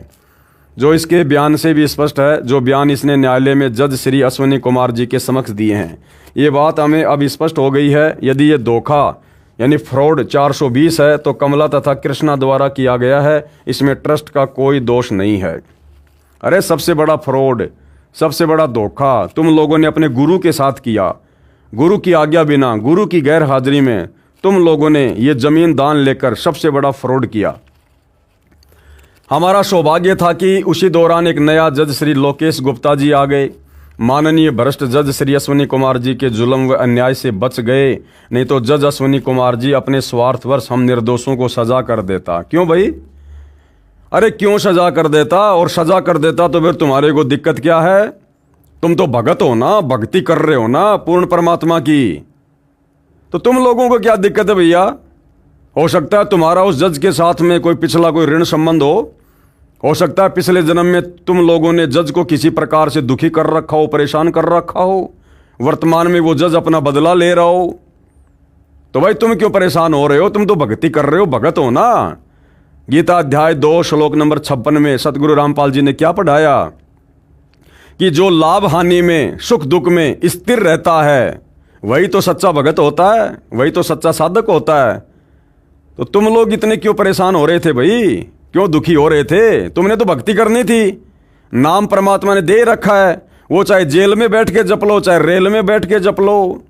जो इसके बयान से भी स्पष्ट है, जो बयान इसने न्यायालय में जज श्री अश्विनी कुमार जी के समक्ष दिए हैं। ये बात हमें अब स्पष्ट हो गई है। यदि ये धोखा यानी फ्रॉड 420 है तो कमला तथा कृष्णा द्वारा किया गया है, इसमें ट्रस्ट का कोई दोष नहीं है। अरे सबसे बड़ा फ्रॉड, सबसे बड़ा धोखा तुम लोगों ने अपने गुरु के साथ किया। गुरु की आज्ञा बिना, गुरु की गैर हाजिरी में तुम लोगों ने ये जमीन दान लेकर सबसे बड़ा फ्रॉड किया। हमारा सौभाग्य था कि उसी दौरान एक नया जज श्री लोकेश गुप्ता जी आ गए। माननीय भ्रष्ट जज श्री अश्विनी कुमार जी के जुल्म व अन्याय से बच गए, नहीं तो जज अश्विनी कुमार जी अपने स्वार्थवश हम निर्दोषों को सजा कर देता। क्यों भाई? अरे क्यों सजा कर देता? और सजा कर देता तो फिर तुम्हारे को दिक्कत क्या है? तुम तो भगत हो ना, भक्ति कर रहे हो ना पूर्ण परमात्मा की, तो तुम लोगों को क्या दिक्कत है भैया? हो सकता है तुम्हारा उस जज के साथ में कोई पिछला कोई ऋण संबंध हो सकता है पिछले जन्म में तुम लोगों ने जज को किसी प्रकार से दुखी कर रखा हो, परेशान कर रखा हो, वर्तमान में वो जज अपना बदला ले रहा हो। तो भाई तुम क्यों परेशान हो रहे हो? तुम तो भक्ति कर रहे हो, भगत हो ना। गीता अध्याय 2 श्लोक नंबर 56 में सतगुरु रामपाल जी ने क्या पढ़ाया कि जो लाभ हानि में, सुख दुख में स्थिर रहता है वही तो सच्चा भगत होता है, वही तो सच्चा साधक होता है। तो तुम लोग इतने क्यों परेशान हो रहे थे भाई? क्यों दुखी हो रहे थे? तुमने तो भक्ति करनी थी। नाम परमात्मा ने दे रखा है, वो चाहे जेल में बैठ के जप लो, चाहे रेल में बैठ के जप लो।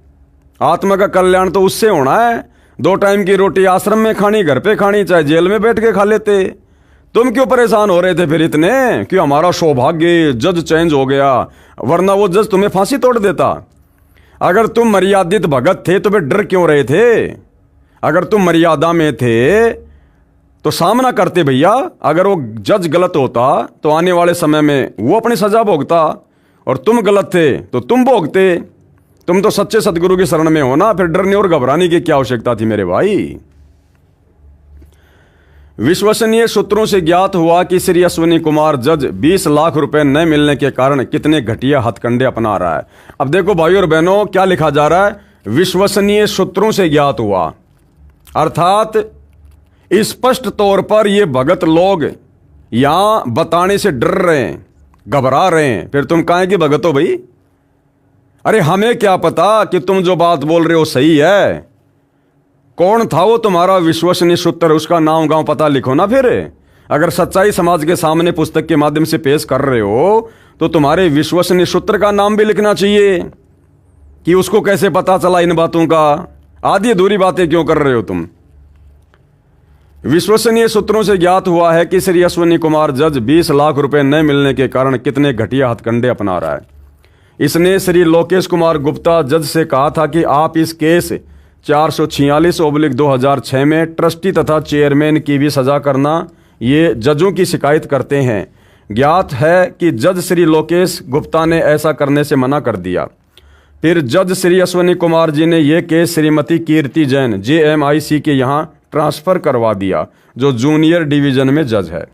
आत्मा का कल्याण तो उससे होना है। 2 टाइम की रोटी आश्रम में खानी, घर पे खानी, चाहे जेल में बैठ के खा लेते। तुम क्यों परेशान हो रहे थे फिर इतने कि हमारा सौभाग्य जज चेंज हो गया, वरना वो जज तुम्हें फांसी तोड़ देता। अगर तुम मर्यादित भगत थे तो फिर डर क्यों रहे थे? अगर तुम मर्यादा में थे तो सामना करते भैया। अगर वो जज गलत होता तो आने वाले समय में वो अपनी सजा भोगता, और तुम गलत थे तो तुम भोगते। तुम तो सच्चे सदगुरु की शरण में हो ना, फिर डरने और घबराने की क्या आवश्यकता थी मेरे भाई? विश्वसनीय सूत्रों से ज्ञात हुआ कि श्री अश्विनी कुमार जज 20 लाख रुपए न मिलने के कारण कितने घटिया हथकंडे अपना रहा है। अब देखो भाइयों और बहनों, क्या लिखा जा रहा है? विश्वसनीय सूत्रों से ज्ञात हुआ। अर्थात स्पष्ट तौर पर ये भगत लोग यहां बताने से डर रहे हैं, घबरा रहे हैं। फिर तुम काहे कि भगत हो भाई? अरे हमें क्या पता कि तुम जो बात बोल रहे हो सही है। कौन था वो तुम्हारा विश्वसनीय सूत्र? उसका नाम गांव पता लिखो ना। फिर अगर सच्चाई समाज के सामने पुस्तक के माध्यम से पेश कर रहे हो तो तुम्हारे विश्वसनीय सूत्र का नाम भी लिखना चाहिए कि उसको कैसे पता चला इन बातों का। आधी अधूरी बातें क्यों कर रहे हो तुम? विश्वसनीय सूत्रों से ज्ञात हुआ है कि श्री अश्विनी कुमार जज 20 लाख रुपए न मिलने के कारण कितने घटिया हथकंडे अपना रहा है। इसने श्री लोकेश कुमार गुप्ता जज से कहा था कि आप इस केस 446/2006 में ट्रस्टी तथा चेयरमैन की भी सजा करना, ये जजों की शिकायत करते हैं। ज्ञात है कि जज श्री लोकेश गुप्ता ने ऐसा करने से मना कर दिया। फिर जज श्री अश्विनी कुमार जी ने यह केस श्रीमती कीर्ति जैन JMIC के यहाँ ट्रांसफर करवा दिया, जो जूनियर डिवीजन में जज है,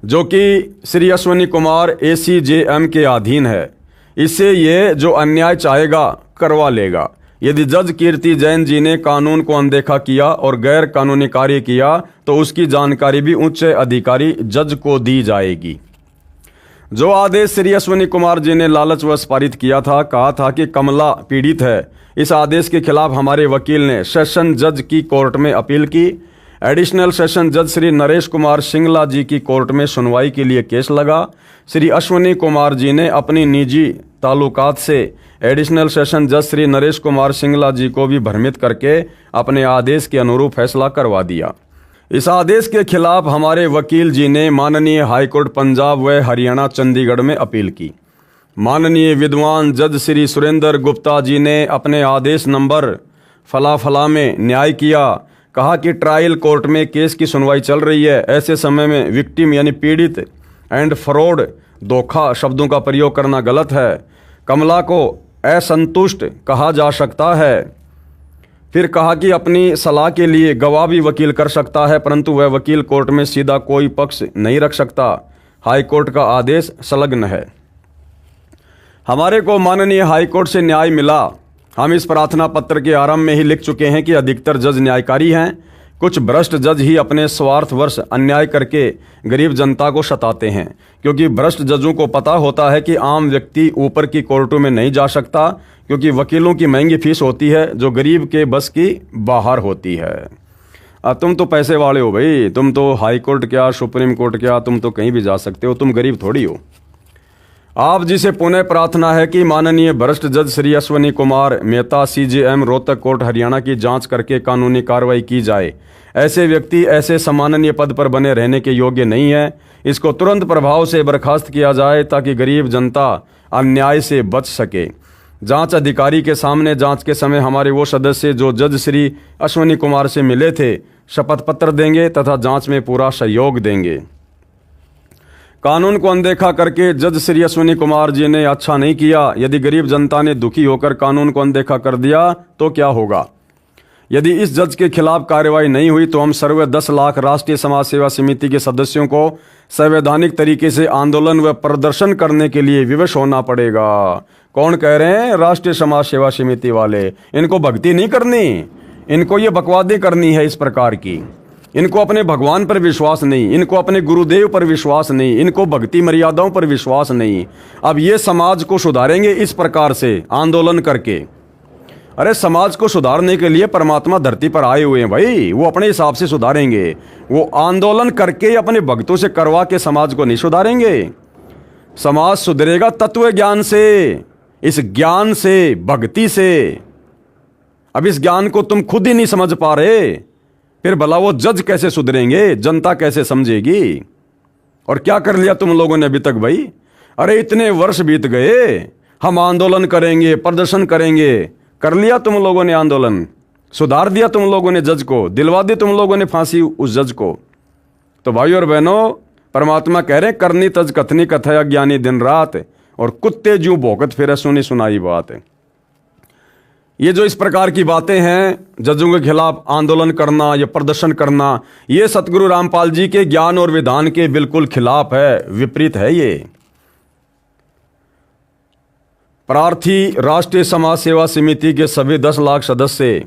जो कि श्री अश्विनी कुमार ACJM के अधीन है। इससे ये जो अन्याय चाहेगा करवा लेगा। यदि जज कीर्ति जैन जी ने कानून को अनदेखा किया और गैर कानूनी कार्य किया तो उसकी जानकारी भी उच्च अधिकारी जज को दी जाएगी। जो आदेश श्री अश्विनी कुमार जी ने लालचवश पारित किया था, कहा था कि कमला पीड़ित है, इस आदेश के खिलाफ हमारे वकील ने सेशन जज की कोर्ट में अपील की। एडिशनल सेशन जज श्री नरेश कुमार सिंगला जी की कोर्ट में सुनवाई के लिए केस लगा। श्री अश्विनी कुमार जी ने अपनी निजी ताल्लुकात से एडिशनल सेशन जज श्री नरेश कुमार सिंगला जी को भी भ्रमित करके अपने आदेश के अनुरूप फैसला करवा दिया। इस आदेश के खिलाफ हमारे वकील जी ने माननीय हाईकोर्ट पंजाब व हरियाणा चंडीगढ़ में अपील की। माननीय विद्वान जज श्री सुरेंद्र गुप्ता जी ने अपने आदेश नंबर फला में न्याय किया। कहा कि ट्रायल कोर्ट में केस की सुनवाई चल रही है, ऐसे समय में विक्टिम यानी पीड़ित एंड फ्रॉड धोखा शब्दों का प्रयोग करना गलत है। कमला को असंतुष्ट कहा जा सकता है। फिर कहा कि अपनी सलाह के लिए गवाह भी वकील कर सकता है, परंतु वह वकील कोर्ट में सीधा कोई पक्ष नहीं रख सकता। हाई कोर्ट का आदेश संलग्न है। हमारे को माननीय हाई कोर्ट से न्याय मिला। हम इस प्रार्थना पत्र के आरंभ में ही लिख चुके हैं कि अधिकतर जज न्यायकारी हैं। कुछ भ्रष्ट जज ही अपने स्वार्थवश अन्याय करके गरीब जनता को सताते हैं, क्योंकि भ्रष्ट जजों को पता होता है कि आम व्यक्ति ऊपर की कोर्टों में नहीं जा सकता, क्योंकि वकीलों की महंगी फीस होती है जो गरीब के बस की बाहर होती है। तुम तो पैसे वाले हो भाई, तुम तो हाई कोर्ट क्या सुप्रीम कोर्ट क्या, तुम तो कहीं भी जा सकते हो, तुम गरीब थोड़ी हो। आप जी से पुनः प्रार्थना है कि माननीय भ्रष्ट जज श्री अश्विनी कुमार मेहता CJM रोहतक कोर्ट हरियाणा की जांच करके कानूनी कार्रवाई की जाए। ऐसे व्यक्ति ऐसे सम्माननीय पद पर बने रहने के योग्य नहीं है। इसको तुरंत प्रभाव से बर्खास्त किया जाए ताकि गरीब जनता अन्याय से बच सके। जांच अधिकारी के सामने जांच के समय हमारे वो सदस्य जो जज श्री अश्विनी कुमार से मिले थे शपथ पत्र देंगे तथा जांच में पूरा सहयोग देंगे। कानून को अनदेखा करके जज श्री अश्विनी कुमार जी ने अच्छा नहीं किया। यदि गरीब जनता ने दुखी होकर कानून को अनदेखा कर दिया तो क्या होगा? यदि इस जज के खिलाफ कार्रवाई नहीं हुई तो हम सर्वे 10 लाख राष्ट्रीय समाज सेवा समिति के सदस्यों को संवैधानिक तरीके से आंदोलन व प्रदर्शन करने के लिए विवश होना पड़ेगा। कौन कह रहे हैं? राष्ट्रीय समाज सेवा समिति वाले। इनको भक्ति नहीं करनी, इनको ये बकवादी करनी है इस प्रकार की। इनको अपने भगवान पर विश्वास नहीं, इनको अपने गुरुदेव पर विश्वास नहीं, इनको भक्ति मर्यादाओं पर विश्वास नहीं। अब ये समाज को सुधारेंगे इस प्रकार से आंदोलन करके। अरे समाज को सुधारने के लिए परमात्मा धरती पर आए हुए हैं भाई, वो अपने हिसाब से सुधारेंगे। वो आंदोलन करके अपने भक्तों से करवा के समाज को नहीं सुधारेंगे। समाज सुधरेगा तत्व ज्ञान से, इस ज्ञान से, भक्ति से। अब इस ज्ञान को तुम खुद ही नहीं समझ पा रहे, फिर भला वो जज कैसे सुधरेंगे, जनता कैसे समझेगी? और क्या कर लिया तुम लोगों ने अभी तक भाई? अरे इतने वर्ष बीत गए, हम आंदोलन करेंगे, प्रदर्शन करेंगे। कर लिया तुम लोगों ने आंदोलन? सुधार दिया तुम लोगों ने जज को? दिलवा दी तुम लोगों ने फांसी उस जज को? तो भाई और बहनों, परमात्मा कह रहे करनी तज कथनी कथया ज्ञानी दिन रात, और कुत्ते जू भौंकत फिर सुनी सुनाई बात है। ये जो इस प्रकार की बातें हैं, जजों के खिलाफ आंदोलन करना या प्रदर्शन करना, ये सतगुरु रामपाल जी के ज्ञान और विधान के बिल्कुल खिलाफ है, विपरीत है ये। प्रार्थी राष्ट्रीय समाज सेवा समिति के सभी 10 लाख सदस्य,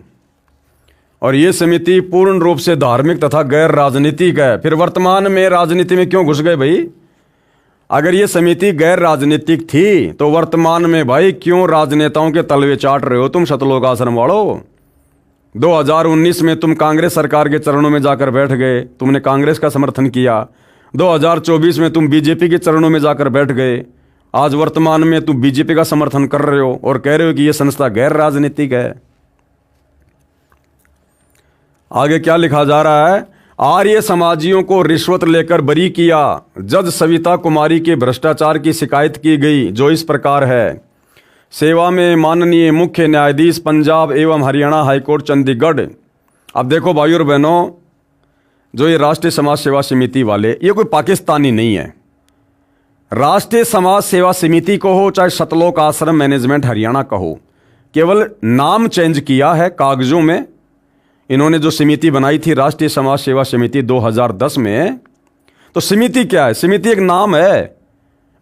और ये समिति पूर्ण रूप से धार्मिक तथा गैर राजनीतिक है। फिर वर्तमान में राजनीति में क्यों घुस गए भाई? अगर ये समिति गैर राजनीतिक थी तो वर्तमान में भाई क्यों राजनेताओं के तलवे चाट रहे हो तुम सतलोक आश्रम वालों? 2019 में तुम कांग्रेस सरकार के चरणों में जाकर बैठ गए, तुमने कांग्रेस का समर्थन किया। 2024 में तुम बीजेपी के चरणों में जाकर बैठ गए। आज वर्तमान में तुम बीजेपी का समर्थन कर रहे हो और कह रहे हो कि यह संस्था गैर राजनीतिक है। आगे क्या लिखा जा रहा है? आर्य समाजियों को रिश्वत लेकर बरी किया। जज सविता कुमारी के भ्रष्टाचार की शिकायत की गई, जो इस प्रकार है। सेवा में माननीय मुख्य न्यायाधीश पंजाब एवं हरियाणा हाईकोर्ट चंडीगढ़। अब देखो भाइयों और बहनों, जो ये राष्ट्रीय समाज सेवा समिति वाले, ये कोई पाकिस्तानी नहीं है। राष्ट्रीय समाज सेवा समिति को हो चाहे सतलोक आश्रम मैनेजमेंट हरियाणा का हो, केवल नाम चेंज किया है कागजों में। इन्होंने जो समिति बनाई थी राष्ट्रीय समाज सेवा समिति 2010 में, तो समिति क्या है? समिति एक नाम है।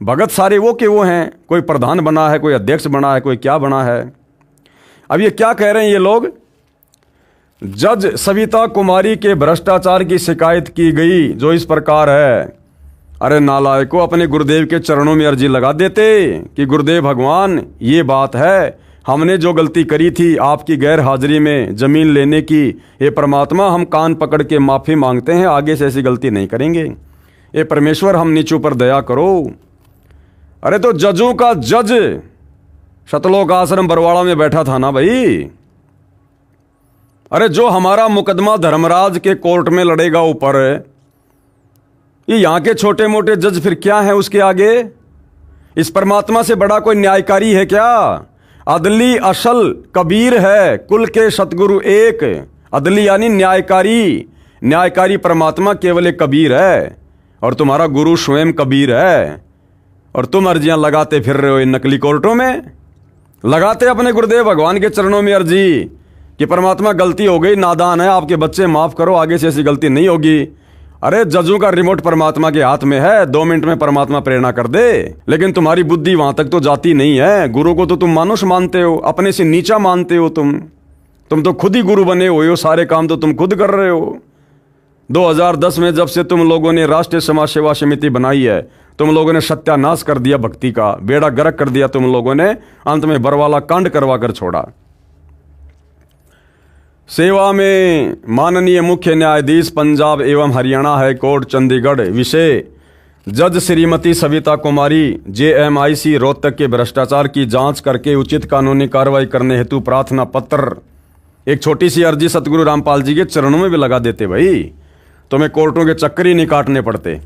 भगत सारे वो के वो हैं, कोई प्रधान बना है, कोई अध्यक्ष बना है, कोई क्या बना है। अब ये क्या कह रहे हैं ये लोग? जज सविता कुमारी के भ्रष्टाचार की शिकायत की गई, जो इस प्रकार है। अरे नालायकों, अपने गुरुदेव के चरणों में अर्जी लगा देते कि गुरुदेव भगवान, ये बात है, हमने जो गलती करी थी आपकी गैर हाजिरी में जमीन लेने की, ये परमात्मा हम कान पकड़ के माफ़ी मांगते हैं, आगे से ऐसी गलती नहीं करेंगे। ये परमेश्वर हम नीचों पर दया करो। अरे तो जजों का जज सतलोक आश्रम बरवाड़ा में बैठा था ना भाई। अरे जो हमारा मुकदमा धर्मराज के कोर्ट में लड़ेगा ऊपर, ये यहाँ के छोटे मोटे जज फिर क्या है उसके आगे? इस परमात्मा से बड़ा कोई न्यायकारी है क्या? अदली असल कबीर है, कुल के सतगुरु एक। अदली यानी न्यायकारी, न्यायकारी परमात्मा केवल एक कबीर है, और तुम्हारा गुरु स्वयं कबीर है। और तुम अर्जियां लगाते फिर रहे हो इन नकली कोर्टों में, लगाते अपने गुरुदेव भगवान के चरणों में अर्जी कि परमात्मा गलती हो गई, नादान है, आपके बच्चे माफ करो, आगे से ऐसी गलती नहीं होगी। अरे जजों का रिमोट परमात्मा के हाथ में है, 2 मिनट में परमात्मा प्रेरणा कर दे, लेकिन तुम्हारी बुद्धि वहां तक तो जाती नहीं है। गुरु को तो तुम मानुष मानते हो, अपने से नीचा मानते हो। तुम तो खुद ही गुरु बने हुए हो, सारे काम तो तुम खुद कर रहे हो। 2010 में जब से तुम लोगों ने राष्ट्रीय समाज सेवा समिति बनाई है, तुम लोगों ने सत्यानाश कर दिया भक्ति का, बेड़ा गर्क कर दिया तुम लोगों ने, अंत में बरवाला कांड करवा कर छोड़ा। सेवा में माननीय मुख्य न्यायाधीश पंजाब एवं हरियाणा हाईकोर्ट चंडीगढ़। विषय जज श्रीमती सविता कुमारी JMIC रोहतक के भ्रष्टाचार की जांच करके उचित कानूनी कार्रवाई करने हेतु प्रार्थना पत्र। एक छोटी सी अर्जी सतगुरु रामपाल जी के चरणों में भी लगा देते भाई, तुम्हें कोर्टों के चक्कर ही नहीं काटने पड़ते।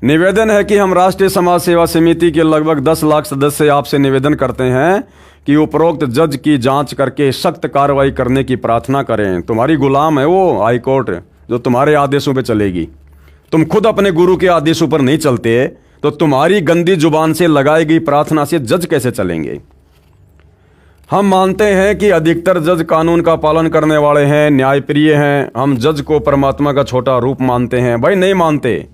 निवेदन है कि हम राष्ट्रीय समाज सेवा समिति के लगभग 10 लाख सदस्य आपसे निवेदन करते हैं कि उपरोक्त जज की जांच करके सख्त कार्रवाई करने की प्रार्थना करें। तुम्हारी गुलाम है वो हाई कोर्ट, जो तुम्हारे आदेशों पे चलेगी। तुम खुद अपने गुरु के आदेशों पर नहीं चलते, तो तुम्हारी गंदी जुबान से लगाई गई प्रार्थना से जज कैसे चलेंगे? हम मानते हैं कि अधिकतर जज कानून का पालन करने वाले हैं, न्यायप्रिय हैं। हम जज को परमात्मा का छोटा रूप मानते हैं। भाई नहीं मानते।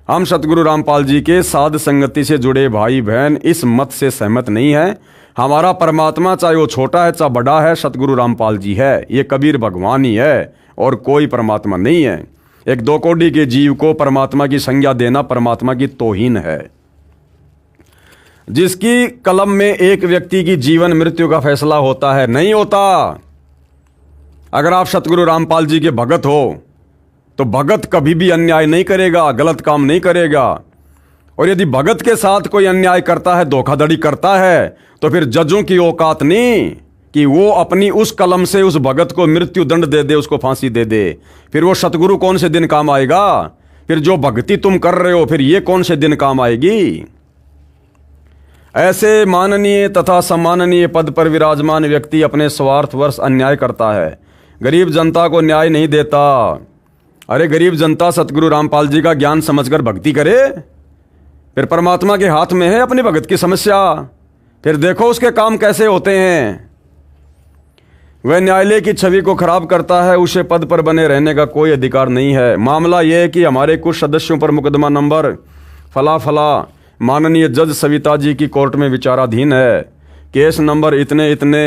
हम सतगुरु रामपाल जी के साध संगति से जुड़े भाई बहन इस मत से सहमत नहीं है। हमारा परमात्मा चाहे वो छोटा है चाहे बड़ा है, सतगुरु रामपाल जी है। ये कबीर भगवान ही है और कोई परमात्मा नहीं है। एक 2 कोड़ी के जीव को परमात्मा की संज्ञा देना परमात्मा की तौहीन है। जिसकी कलम में एक व्यक्ति की जीवन मृत्यु का फैसला होता है, नहीं होता। अगर आप सतगुरु रामपाल जी के भगत हो तो भगत कभी भी अन्याय नहीं करेगा, गलत काम नहीं करेगा। और यदि भगत के साथ कोई अन्याय करता है, धोखाधड़ी करता है, तो फिर जजों की औकात नहीं कि वो अपनी उस कलम से उस भगत को मृत्यु दंड दे दे, उसको फांसी दे दे। फिर वो सतगुरु कौन से दिन काम आएगा? फिर जो भक्ति तुम कर रहे हो, फिर ये कौन से दिन काम आएगी? ऐसे माननीय तथा सम्माननीय पद पर विराजमान व्यक्ति अपने स्वार्थवश अन्याय करता है, गरीब जनता को न्याय नहीं देता। अरे गरीब जनता सतगुरु रामपाल जी का ज्ञान समझकर भक्ति करे, फिर परमात्मा के हाथ में है अपनी भगत की समस्या। फिर देखो उसके काम कैसे होते हैं। वह न्यायालय की छवि को खराब करता है, उसे पद पर बने रहने का कोई अधिकार नहीं है। मामला यह है कि हमारे कुछ सदस्यों पर मुकदमा नंबर फला फला माननीय जज सविता जी की कोर्ट में विचाराधीन है। केस नंबर इतने इतने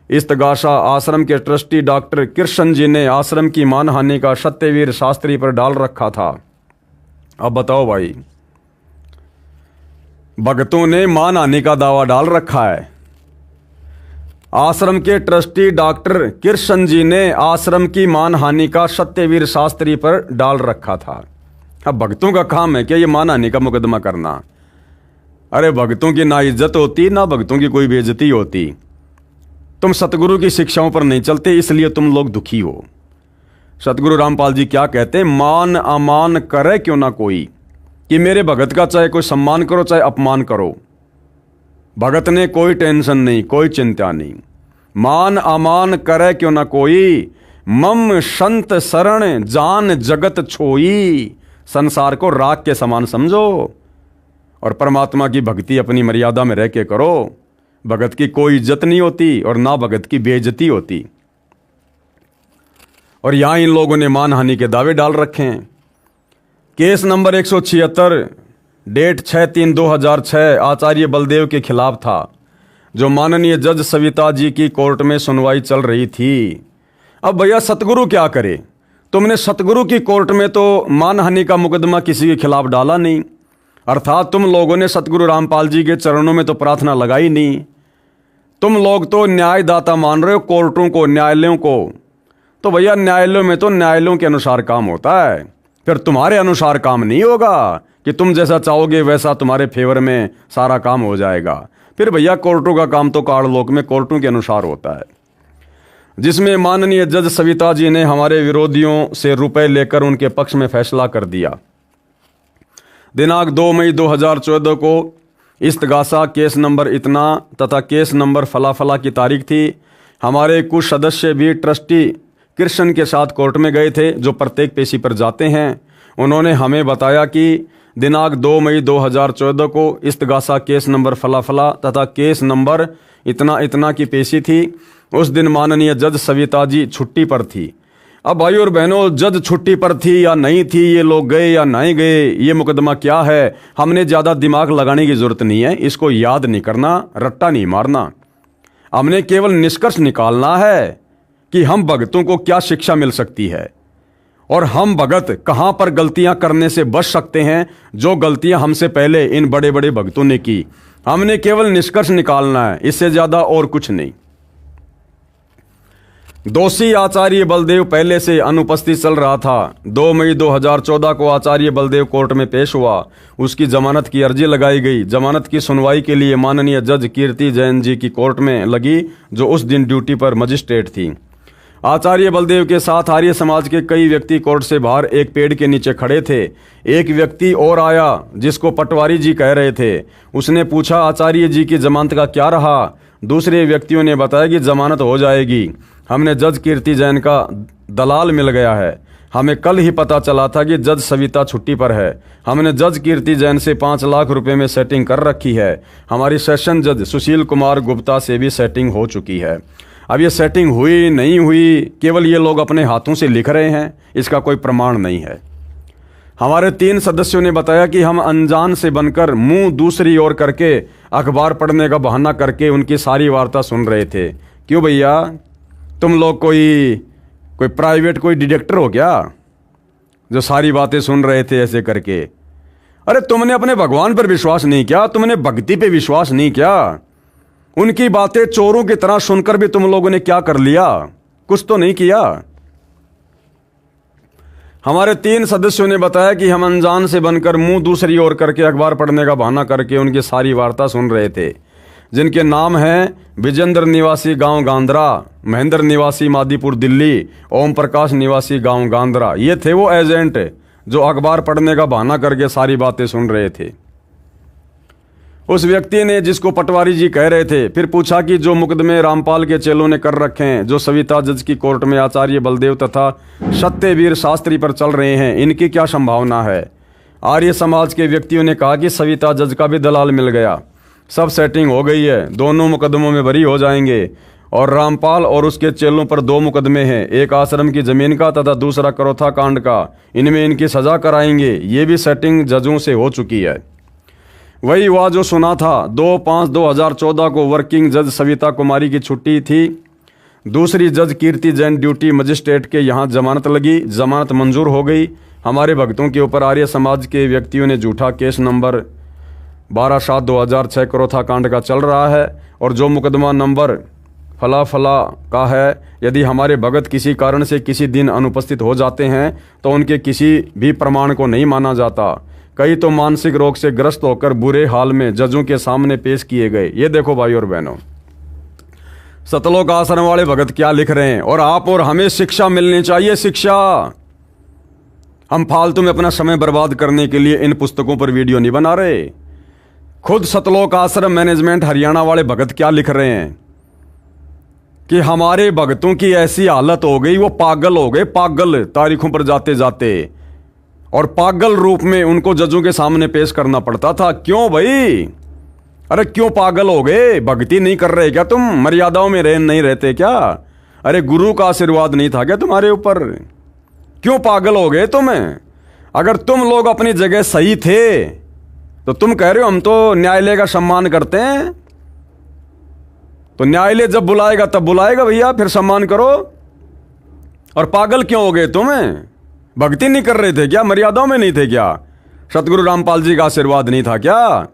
इस्तगासा आश्रम के ट्रस्टी डॉक्टर कृष्ण जी ने आश्रम की मानहानि का सत्यवीर शास्त्री पर डाल रखा था। अब बताओ भाई, भगतों ने मानहानि का दावा डाल रखा है। आश्रम के ट्रस्टी डॉक्टर कृष्ण जी ने आश्रम की मानहानि का सत्यवीर शास्त्री पर डाल रखा था। अब भक्तों का काम है क्या ये मानहानि का मुकदमा करना? अरे भक्तों की ना इज्जत होती ना भक्तों की कोई बेइज्जती होती। तुम सतगुरु की शिक्षाओं पर नहीं चलते, इसलिए तुम लोग दुखी हो। सतगुरु रामपाल जी क्या कहते हैं? मान अमान करे क्यों ना कोई, कि मेरे भगत का चाहे कोई सम्मान करो चाहे अपमान करो, भगत ने कोई टेंशन नहीं, कोई चिंता नहीं। मान अमान करे क्यों ना कोई, मम संत शरण जान जगत छोई। संसार को राख के समान समझो और परमात्मा की भक्ति अपनी मर्यादा में रह के करो। भगत की कोई इज्जत नहीं होती और ना भगत की बेइज्जती होती। और यहां इन लोगों ने मानहानि के दावे डाल रखे हैं। केस नंबर 176 डेट 6/3/2006 आचार्य बलदेव के खिलाफ था, जो माननीय जज सविता जी की कोर्ट में सुनवाई चल रही थी। अब भैया सतगुरु क्या करे? तुमने सतगुरु की कोर्ट में तो मानहानि का मुकदमा किसी के खिलाफ डाला नहीं, अर्थात तुम लोगों ने सतगुरु रामपाल जी के चरणों में तो प्रार्थना लगाई नहीं। तुम लोग तो न्यायदाता मान रहे हो कोर्टों को, न्यायालयों को। तो भैया न्यायालयों में तो न्यायालयों के अनुसार काम होता है, फिर तुम्हारे अनुसार काम नहीं होगा कि तुम जैसा चाहोगे वैसा तुम्हारे फेवर में सारा काम हो जाएगा। फिर भैया कोर्टों का काम तो काललोक में कोर्टों के अनुसार होता है, जिसमें माननीय जज सविता जी ने हमारे विरोधियों से रुपए लेकर उनके पक्ष में फैसला कर दिया। दिनांक 2 मई 2014 को इस्तगासा केस नंबर इतना तथा केस नंबर फला फला की तारीख थी। हमारे कुछ सदस्य भी ट्रस्टी कृष्ण के साथ कोर्ट में गए थे, जो प्रत्येक पेशी पर जाते हैं। उन्होंने हमें बताया कि दिनांक 2 मई 2014 को इस्तगासा केस नंबर फला फला तथा केस नंबर इतना इतना की पेशी थी। उस दिन माननीय जज सविता जी छुट्टी पर थी। अब भाई और बहनों, जज छुट्टी पर थी या नहीं थी, ये लोग गए या नहीं गए, ये मुकदमा क्या है, हमने ज़्यादा दिमाग लगाने की ज़रूरत नहीं है। इसको याद नहीं करना, रट्टा नहीं मारना। हमने केवल निष्कर्ष निकालना है कि हम भगतों को क्या शिक्षा मिल सकती है और हम भगत कहाँ पर गलतियाँ करने से बच सकते हैं, जो गलतियाँ हमसे पहले इन बड़े बड़े भक्तों ने की। हमने केवल निष्कर्ष निकालना है, इससे ज़्यादा और कुछ नहीं। दोषी आचार्य बलदेव पहले से अनुपस्थित चल रहा था। 2 मई 2014 को आचार्य बलदेव कोर्ट में पेश हुआ। उसकी जमानत की अर्जी लगाई गई। जमानत की सुनवाई के लिए माननीय जज कीर्ति जैन जी की कोर्ट में लगी, जो उस दिन ड्यूटी पर मजिस्ट्रेट थी। आचार्य बलदेव के साथ आर्य समाज के कई व्यक्ति कोर्ट से बाहर एक पेड़ के नीचे खड़े थे। एक व्यक्ति और आया जिसको पटवारी जी कह रहे थे। उसने पूछा, आचार्य जी की जमानत का क्या रहा? दूसरे व्यक्तियों ने बताया कि जमानत हो जाएगी। हमने जज कीर्ति जैन का दलाल मिल गया है। हमें कल ही पता चला था कि जज सविता छुट्टी पर है। हमने जज कीर्ति जैन से 5 लाख रुपए में सेटिंग कर रखी है। हमारी सेशन जज सुशील कुमार गुप्ता से भी सेटिंग हो चुकी है। अब ये सेटिंग हुई नहीं हुई, केवल ये लोग अपने हाथों से लिख रहे हैं, इसका कोई प्रमाण नहीं है। हमारे 3 सदस्यों ने बताया कि हम अनजान से बनकर मुंह दूसरी ओर करके अखबार पढ़ने का बहाना करके उनकी सारी वार्ता सुन रहे थे। क्यों भैया, तुम लोग कोई प्राइवेट कोई डिटेक्टर हो क्या, जो सारी बातें सुन रहे थे ऐसे करके? अरे तुमने अपने भगवान पर विश्वास नहीं किया, तुमने भक्ति पे विश्वास नहीं किया। उनकी बातें चोरों की तरह सुनकर भी तुम लोगों ने क्या कर लिया? कुछ तो नहीं किया। हमारे 3 सदस्यों ने बताया कि हम अनजान से बनकर मुंह दूसरी ओर करके अखबार पढ़ने का बहाना करके उनकी सारी वार्ता सुन रहे थे, जिनके नाम हैं विजेंद्र निवासी गांव गांधरा, महेंद्र निवासी मादीपुर दिल्ली, ओम प्रकाश निवासी गांव गांधरा। ये थे वो एजेंट जो अखबार पढ़ने का बहाना करके सारी बातें सुन रहे थे। उस व्यक्ति ने, जिसको पटवारी जी कह रहे थे, फिर पूछा कि जो मुकदमे रामपाल के चेलों ने कर रखे हैं, जो सविता जज की कोर्ट में आचार्य बलदेव तथा सत्यवीर शास्त्री पर चल रहे हैं, इनकी क्या संभावना है? आर्य समाज के व्यक्तियों ने कहा कि सविता जज का भी दलाल मिल गया, सब सेटिंग हो गई है, दोनों मुकदमों में बरी हो जाएंगे। और रामपाल और उसके चेलों पर 2 मुकदमे हैं, एक आश्रम की जमीन का तथा दूसरा करोथा कांड का। इनमें इनकी सजा कराएंगे। ये भी सेटिंग जजों से हो चुकी है। वही हुआ जो सुना था। 2/5/2014 को वर्किंग जज सविता कुमारी की छुट्टी थी। दूसरी जज कीर्ति जैन ड्यूटी मजिस्ट्रेट के यहाँ जमानत लगी। जमानत मंजूर हो गई। हमारे भक्तों के ऊपर आर्य समाज के व्यक्तियों ने झूठा केस नंबर 12/7/2006 करोथा कांड का चल रहा है। और जो मुकदमा नंबर फला फला का है, यदि हमारे भगत किसी कारण से किसी दिन अनुपस्थित हो जाते हैं तो उनके किसी भी प्रमाण को नहीं माना जाता। कई तो मानसिक रोग से ग्रस्त होकर बुरे हाल में जजों के सामने पेश किए गए। ये देखो भाई और बहनों, सतलोक आश्रम वाले भगत क्या लिख रहे हैं। और आप और हमें शिक्षा मिलनी चाहिए, शिक्षा। हम फालतू में अपना समय बर्बाद करने के लिए इन पुस्तकों पर वीडियो नहीं बना रहे। खुद सतलोक आश्रम मैनेजमेंट हरियाणा वाले भगत क्या लिख रहे हैं कि हमारे भक्तों की ऐसी हालत हो गई, वो पागल हो गए, पागल तारीखों पर जाते जाते, और पागल रूप में उनको जजों के सामने पेश करना पड़ता था। क्यों भाई? अरे क्यों पागल हो गए? भक्ति नहीं कर रहे क्या तुम? मर्यादाओं में नहीं रहते क्या? अरे गुरु का आशीर्वाद नहीं था क्या तुम्हारे ऊपर? क्यों पागल हो गए तुम? अगर तुम लोग अपनी जगह सही थे तो तुम कह रहे हो हम तो न्यायालय का सम्मान करते हैं। तो न्यायालय जब बुलाएगा तब बुलाएगा भैया, फिर सम्मान करो। और पागल क्यों हो गए तुम? भक्ति नहीं कर रहे थे क्या? मर्यादाओं में नहीं थे क्या? सतगुरु रामपाल जी का आशीर्वाद नहीं था क्या?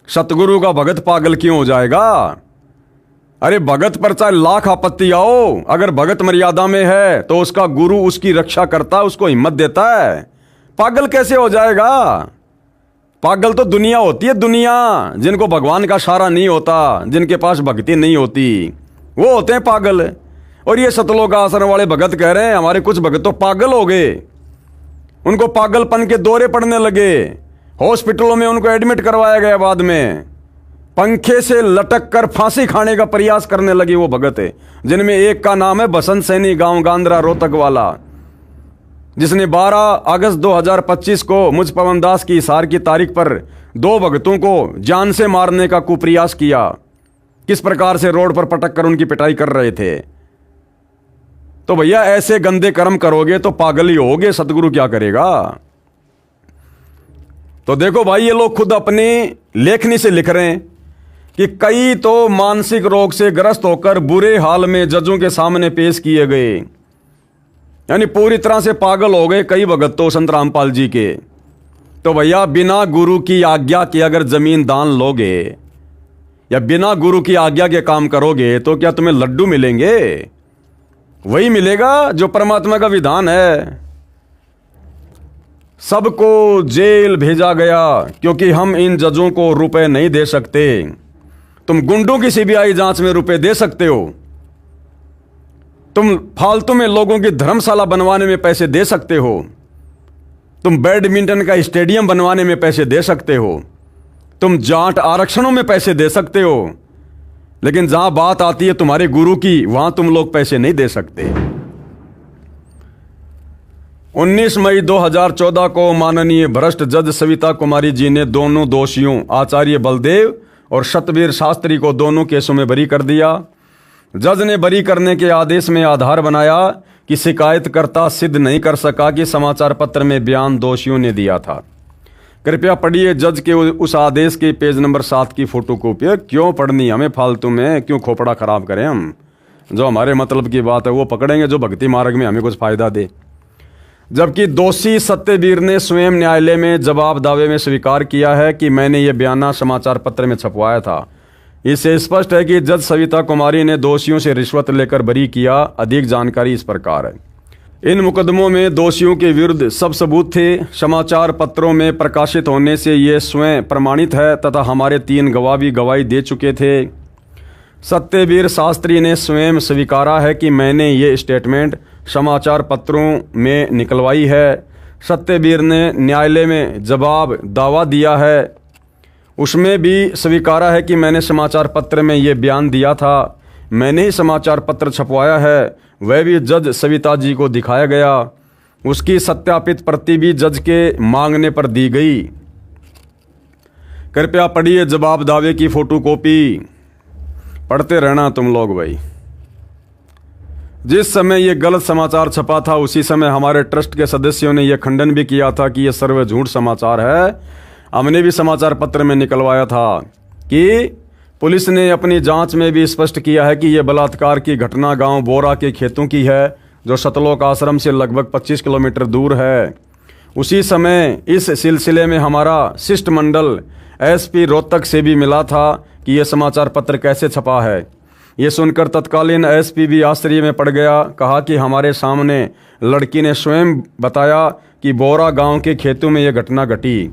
सतगुरु का भगत पागल क्यों हो जाएगा? अरे भगत पर चाहे लाख आपत्ति आओ, अगर भगत मर्यादा में है तो उसका गुरु उसकी रक्षा करता है, उसको हिम्मत देता है। पागल कैसे हो जाएगा? पागल तो दुनिया होती है, दुनिया। जिनको भगवान का सहारा नहीं होता, जिनके पास भक्ति नहीं होती, वो होते हैं पागल। और ये सतलोक आश्रम वाले भगत कह रहे हैं हमारे कुछ भगत तो पागल हो गए, उनको पागलपन के दौरे पड़ने लगे, हॉस्पिटलों में उनको एडमिट करवाया गया, बाद में पंखे से लटक कर फांसी खाने का प्रयास करने लगे वो भगत है, जिनमें एक का नाम है बसंत सैनी, गांव गांद्रा रोहतक वाला, जिसने 12 अगस्त 2025 को मुझ पवन दास की हिसार की तारीख पर 2 भगतों को जान से मारने का कुप्रयास किया। किस प्रकार से रोड पर पटक कर उनकी पिटाई कर रहे थे। तो भैया ऐसे गंदे कर्म करोगे तो पागल ही होगे, सतगुरु क्या करेगा? तो देखो भाई, ये लोग खुद अपनी लेखनी से लिख रहे हैं कि कई तो मानसिक रोग से ग्रस्त होकर बुरे हाल में जजों के सामने पेश किए गए, यानी पूरी तरह से पागल हो गए कई भगत तो संत रामपाल जी के। तो भैया बिना गुरु की आज्ञा के अगर जमीन दान लोगे या बिना गुरु की आज्ञा के काम करोगे तो क्या तुम्हें लड्डू मिलेंगे? वही मिलेगा जो परमात्मा का विधान है। सबको जेल भेजा गया क्योंकि हम इन जजों को रुपए नहीं दे सकते। तुम गुंडों की सीबीआई जांच में रुपए दे सकते हो, तुम फालतू में लोगों की धर्मशाला बनवाने में पैसे दे सकते हो, तुम बैडमिंटन का स्टेडियम बनवाने में पैसे दे सकते हो, तुम जाट आरक्षणों में पैसे दे सकते हो, लेकिन जहां बात आती है तुम्हारे गुरु की, वहां तुम लोग पैसे नहीं दे सकते। 19 मई 2014 को माननीय भ्रष्ट जज सविता कुमारी जी ने दोनों दोषियों आचार्य बलदेव और सतवीर शास्त्री को दोनों केसों में बरी कर दिया। जज ने बरी करने के आदेश में आधार बनाया कि शिकायतकर्ता सिद्ध नहीं कर सका कि समाचार पत्र में बयान दोषियों ने दिया था। कृपया पढ़िए जज के उस आदेश के पेज नंबर 7 की फोटोकॉपी। क्यों पढ़नी हमें फालतू में, क्यों खोपड़ा खराब करें हम? जो हमारे मतलब की बात है वो पकड़ेंगे, जो भक्ति मार्ग में हमें कुछ फायदा दे। जबकि दोषी सत्यवीर ने स्वयं न्यायालय में जवाब दावे में स्वीकार किया है कि मैंने ये बयाना समाचार पत्र में छपवाया था। इससे स्पष्ट है कि जज सविता कुमारी ने दोषियों से रिश्वत लेकर बरी किया। अधिक जानकारी इस प्रकार है। इन मुकदमों में दोषियों के विरुद्ध सब सबूत थे। समाचार पत्रों में प्रकाशित होने से ये स्वयं प्रमाणित है तथा हमारे 3 गवाह भी गवाही दे चुके थे। सत्यवीर शास्त्री ने स्वयं स्वीकारा है कि मैंने ये स्टेटमेंट समाचार पत्रों में निकलवाई है। सत्यवीर ने न्यायालय में जवाब दावा दिया है, उसमें भी स्वीकारा है कि मैंने समाचार पत्र में ये बयान दिया था। मैंने ही समाचार पत्र छपवाया है, वह भी जज सविता जी को दिखाया गया। उसकी सत्यापित प्रति भी जज के मांगने पर दी गई। कृपया पढ़िए जवाब दावे की फोटोकॉपी। पढ़ते रहना तुम लोग भाई। जिस समय ये गलत समाचार छपा था उसी समय हमारे ट्रस्ट के सदस्यों ने यह खंडन भी किया था कि यह सर्व झूठ समाचार है। हमने भी समाचार पत्र में निकलवाया था कि पुलिस ने अपनी जांच में भी स्पष्ट किया है कि यह बलात्कार की घटना गांव बोरा के खेतों की है, जो सतलोक आश्रम से लगभग 25 किलोमीटर दूर है। उसी समय इस सिलसिले में हमारा शिष्टमंडल एसपी रोहतक से भी मिला था कि यह समाचार पत्र कैसे छपा है। ये सुनकर तत्कालीन एसपी भी आश्चर्य में पड़ गया। कहा कि हमारे सामने लड़की ने स्वयं बताया कि बोरा गांव के खेतों में यह घटना घटी।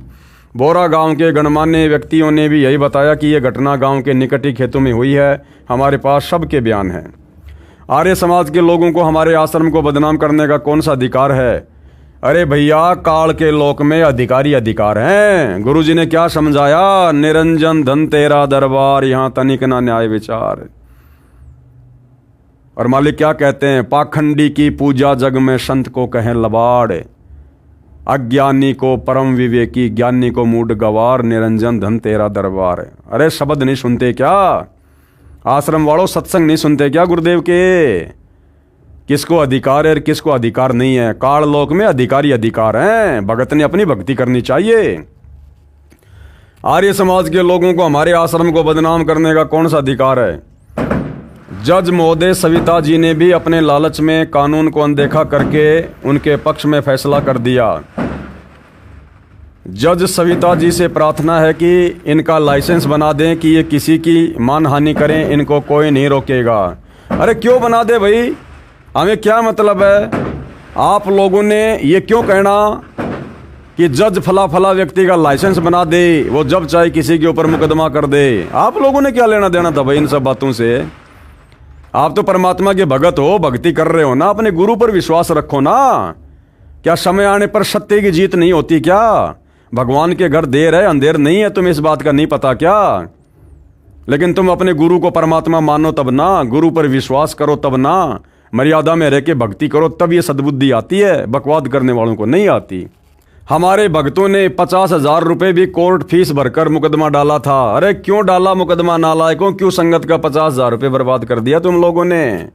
बोरा गांव के गणमान्य व्यक्तियों ने भी यही बताया कि यह घटना गांव के निकट ही खेतों में हुई है। हमारे पास सबके बयान हैं। आर्य समाज के लोगों को हमारे आश्रम को बदनाम करने का कौन सा अधिकार है? अरे भैया, काल के लोक में अधिकारी अधिकार हैं। गुरुजी ने क्या समझाया? निरंजन धन तेरा दरबार, यहाँ तनिक ना न्याय विचार। और मालिक क्या कहते हैं? पाखंडी की पूजा जग में संत को कहें लबाड़, अज्ञानी को परम विवेकी, ज्ञानी को मूड गवार, निरंजन धन तेरा दरबार। अरे शब्द नहीं सुनते क्या? आश्रम वालों सत्संग नहीं सुनते क्या गुरुदेव के? किसको अधिकार है और किसको अधिकार नहीं है? काल लोक में अधिकारी अधिकार हैं। भगत ने अपनी भक्ति करनी चाहिए। आर्य समाज के लोगों को हमारे आश्रम को बदनाम करने का कौन सा अधिकार है? जज महोदय सविता जी ने भी अपने लालच में कानून को अनदेखा करके उनके पक्ष में फैसला कर दिया। जज सविता जी से प्रार्थना है कि इनका लाइसेंस बना दें कि ये किसी की मानहानि करें, इनको कोई नहीं रोकेगा। अरे क्यों बना दे भाई? हमें क्या मतलब है? आप लोगों ने ये क्यों कहना कि जज फला फला व्यक्ति का लाइसेंस बना दे, वो जब चाहे किसी के ऊपर मुकदमा कर दे? आप लोगों ने क्या लेना देना था भाई इन सब बातों से? आप तो परमात्मा के भगत हो, भक्ति कर रहे हो ना, अपने गुरु पर विश्वास रखो ना। क्या समय आने पर सत्य की जीत नहीं होती क्या? भगवान के घर देर है अंधेर नहीं है, तुम्हें इस बात का नहीं पता क्या? लेकिन तुम अपने गुरु को परमात्मा मानो तब ना, गुरु पर विश्वास करो तब ना, मर्यादा में रह के भक्ति करो तब ये सद्बुद्धि आती है। बकवाद करने वालों को नहीं आती। हमारे भक्तों ने 50,000 रुपए भी कोर्ट फीस भरकर मुकदमा डाला था। अरे क्यों डाला मुकदमा नालायकों? क्यों संगत का 50,000 रुपए बर्बाद कर दिया तुम लोगों ने?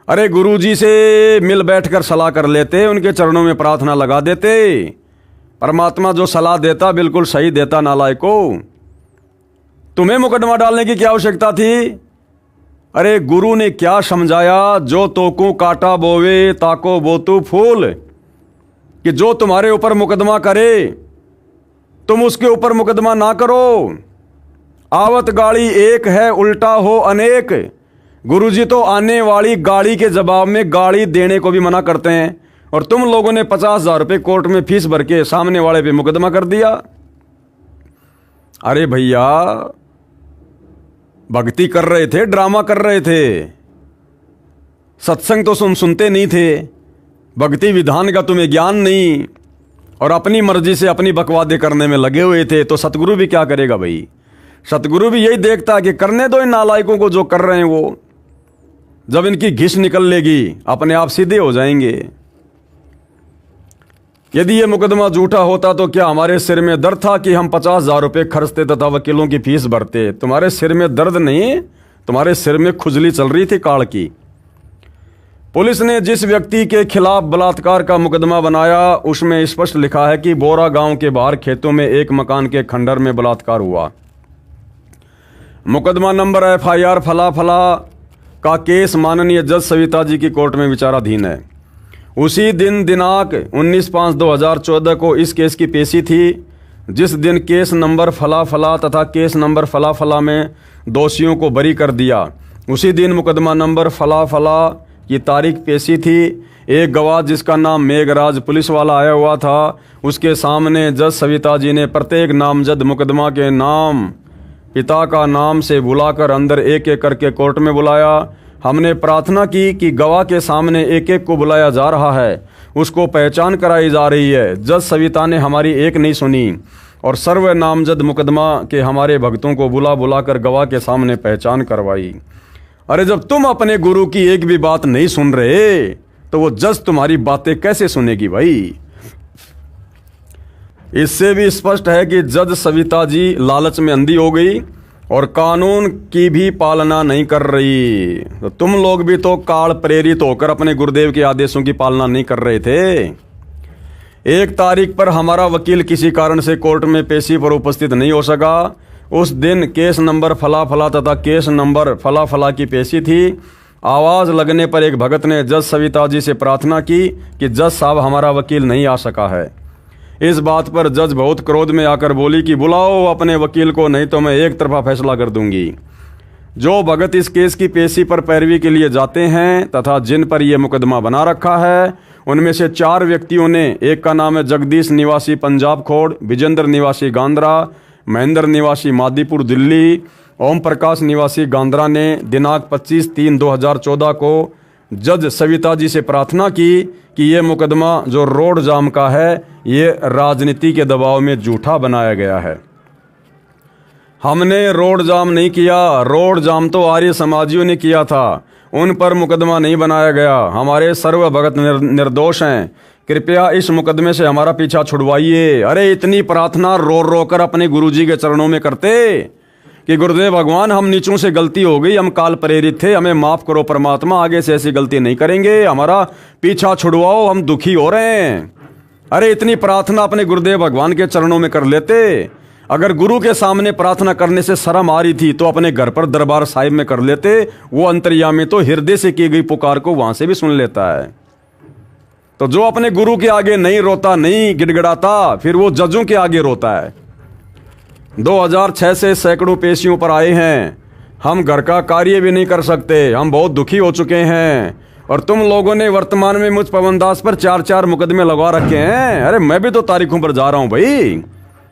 अरे गुरुजी से मिल बैठकर सलाह कर लेते, उनके चरणों में प्रार्थना लगा देते। परमात्मा जो सलाह देता बिल्कुल सही देता नालायकों। तुम्हें मुकदमा डालने की क्या आवश्यकता थी? अरे गुरु ने क्या समझाया? जो तोकू काटा बोवे ताको बोतू फूल, कि जो तुम्हारे ऊपर मुकदमा करे तुम उसके ऊपर मुकदमा ना करो। आवत गाड़ी एक है, उल्टा हो अनेक। गुरुजी तो आने वाली गाड़ी के जवाब में गाड़ी देने को भी मना करते हैं, और तुम लोगों ने 50,000 रुपये कोर्ट में फीस भर के सामने वाले पे मुकदमा कर दिया। अरे भैया, भक्ति कर रहे थे, ड्रामा कर रहे थे, सत्संग तो सुनते नहीं थे, भक्ति विधान का तुम्हें ज्ञान नहीं, और अपनी मर्जी से अपनी बकवादे करने में लगे हुए थे। तो सतगुरु भी क्या करेगा भाई? सतगुरु भी यही देखता है कि करने दो इन नालायकों को जो कर रहे हैं वो। जब इनकी घिस निकल लेगी अपने आप सीधे हो जाएंगे। यदि ये मुकदमा झूठा होता तो क्या हमारे सिर में दर्द था कि हम 50,000 रुपये खर्चते तथा वकीलों की फीस भरते? तुम्हारे सिर में दर्द नहीं, तुम्हारे सिर में खुजली चल रही थी काल की। पुलिस ने जिस व्यक्ति के खिलाफ बलात्कार का मुकदमा बनाया उसमें स्पष्ट लिखा है कि बोरा गांव के बाहर खेतों में एक मकान के खंडर में बलात्कार हुआ। मुकदमा नंबर FIR फला फला का केस माननीय जज सविता जी की कोर्ट में विचाराधीन है। उसी दिन दिनांक 19/5/2014 को इस केस की पेशी थी, जिस दिन केस नंबर फला फला तथा केस नंबर फला फला में दोषियों को बरी कर दिया। उसी दिन मुकदमा नंबर फला फला की तारीख पेशी थी। एक गवाह जिसका नाम मेघराज पुलिस वाला आया हुआ था, उसके सामने जज सविता जी ने प्रत्येक नामजद मुकदमा के नाम, पिता का नाम से बुलाकर अंदर एक एक करके कोर्ट में बुलाया। हमने प्रार्थना की कि गवाह के सामने एक एक को बुलाया जा रहा है, उसको पहचान कराई जा रही है। जज सविता ने हमारी एक नहीं सुनी और सर्व नामजद मुकदमा के हमारे भक्तों को बुला बुलाकर गवाह के सामने पहचान करवाई। अरे जब तुम अपने गुरु की एक भी बात नहीं सुन रहे तो वो जज तुम्हारी बातें कैसे सुनेगी भाई? इससे भी स्पष्ट है कि जज सविता जी लालच में अंधी हो गई और कानून की भी पालना नहीं कर रही। तो तुम लोग भी तो काल प्रेरित होकर अपने गुरुदेव के आदेशों की पालना नहीं कर रहे थे। 1 तारीख पर हमारा वकील किसी कारण से कोर्ट में पेशी पर उपस्थित नहीं हो सका। उस दिन केस नंबर फला फला तथा केस नंबर फला फला की पेशी थी। आवाज़ लगने पर एक भगत ने जज सविता जी से प्रार्थना की कि जज साहब हमारा वकील नहीं आ सका है। इस बात पर जज बहुत क्रोध में आकर बोली कि बुलाओ अपने वकील को, नहीं तो मैं एक तरफा फैसला कर दूंगी। जो भगत इस केस की पेशी पर पैरवी के लिए जाते हैं तथा जिन पर यह मुकदमा बना रखा है, उनमें से 4 व्यक्तियों ने, एक का नाम है जगदीश निवासी पंजाब खोड़, विजेंद्र निवासी गांद्रा, महेंद्र निवासी मादीपुर दिल्ली, ओम प्रकाश निवासी गांद्रा ने दिनांक 25/3/2014 को जज सविता जी से प्रार्थना की कि ये मुकदमा जो रोड जाम का है, ये राजनीति के दबाव में झूठा बनाया गया है। हमने रोड जाम नहीं किया, रोड जाम तो आर्य समाजियों ने किया था, उन पर मुकदमा नहीं बनाया गया। हमारे सर्व भगत निर्दोष हैं, कृपया इस मुकदमे से हमारा पीछा छुड़वाइए। अरे इतनी प्रार्थना रो रो कर अपने गुरुजी के चरणों में करते कि गुरुदेव भगवान, हम नीचों से गलती हो गई, हम काल प्रेरित थे, हमें माफ करो परमात्मा, आगे से ऐसी गलती नहीं करेंगे, हमारा पीछा छुड़वाओ, हम दुखी हो रहे हैं। अरे इतनी प्रार्थना अपने गुरुदेव भगवान के चरणों में कर लेते। अगर गुरु के सामने प्रार्थना करने से शर्म आ रही थी तो अपने घर पर दरबार साहिब में कर लेते। वो अंतर्यामी तो हृदय से की गई पुकार को वहां से भी सुन लेता है। तो जो अपने गुरु के आगे नहीं रोता, नहीं गिड़गिड़ाता, फिर वो जजों के आगे रोता है। 2006 से सैकड़ों पेशियों पर आए हैं, हम घर का कार्य भी नहीं कर सकते, हम बहुत दुखी हो चुके हैं। और तुम लोगों ने वर्तमान में मुझ पवन दास पर 4-4 मुकदमे लगवा रखे हैं। अरे मैं भी तो तारीखों पर जा रहा हूं भाई,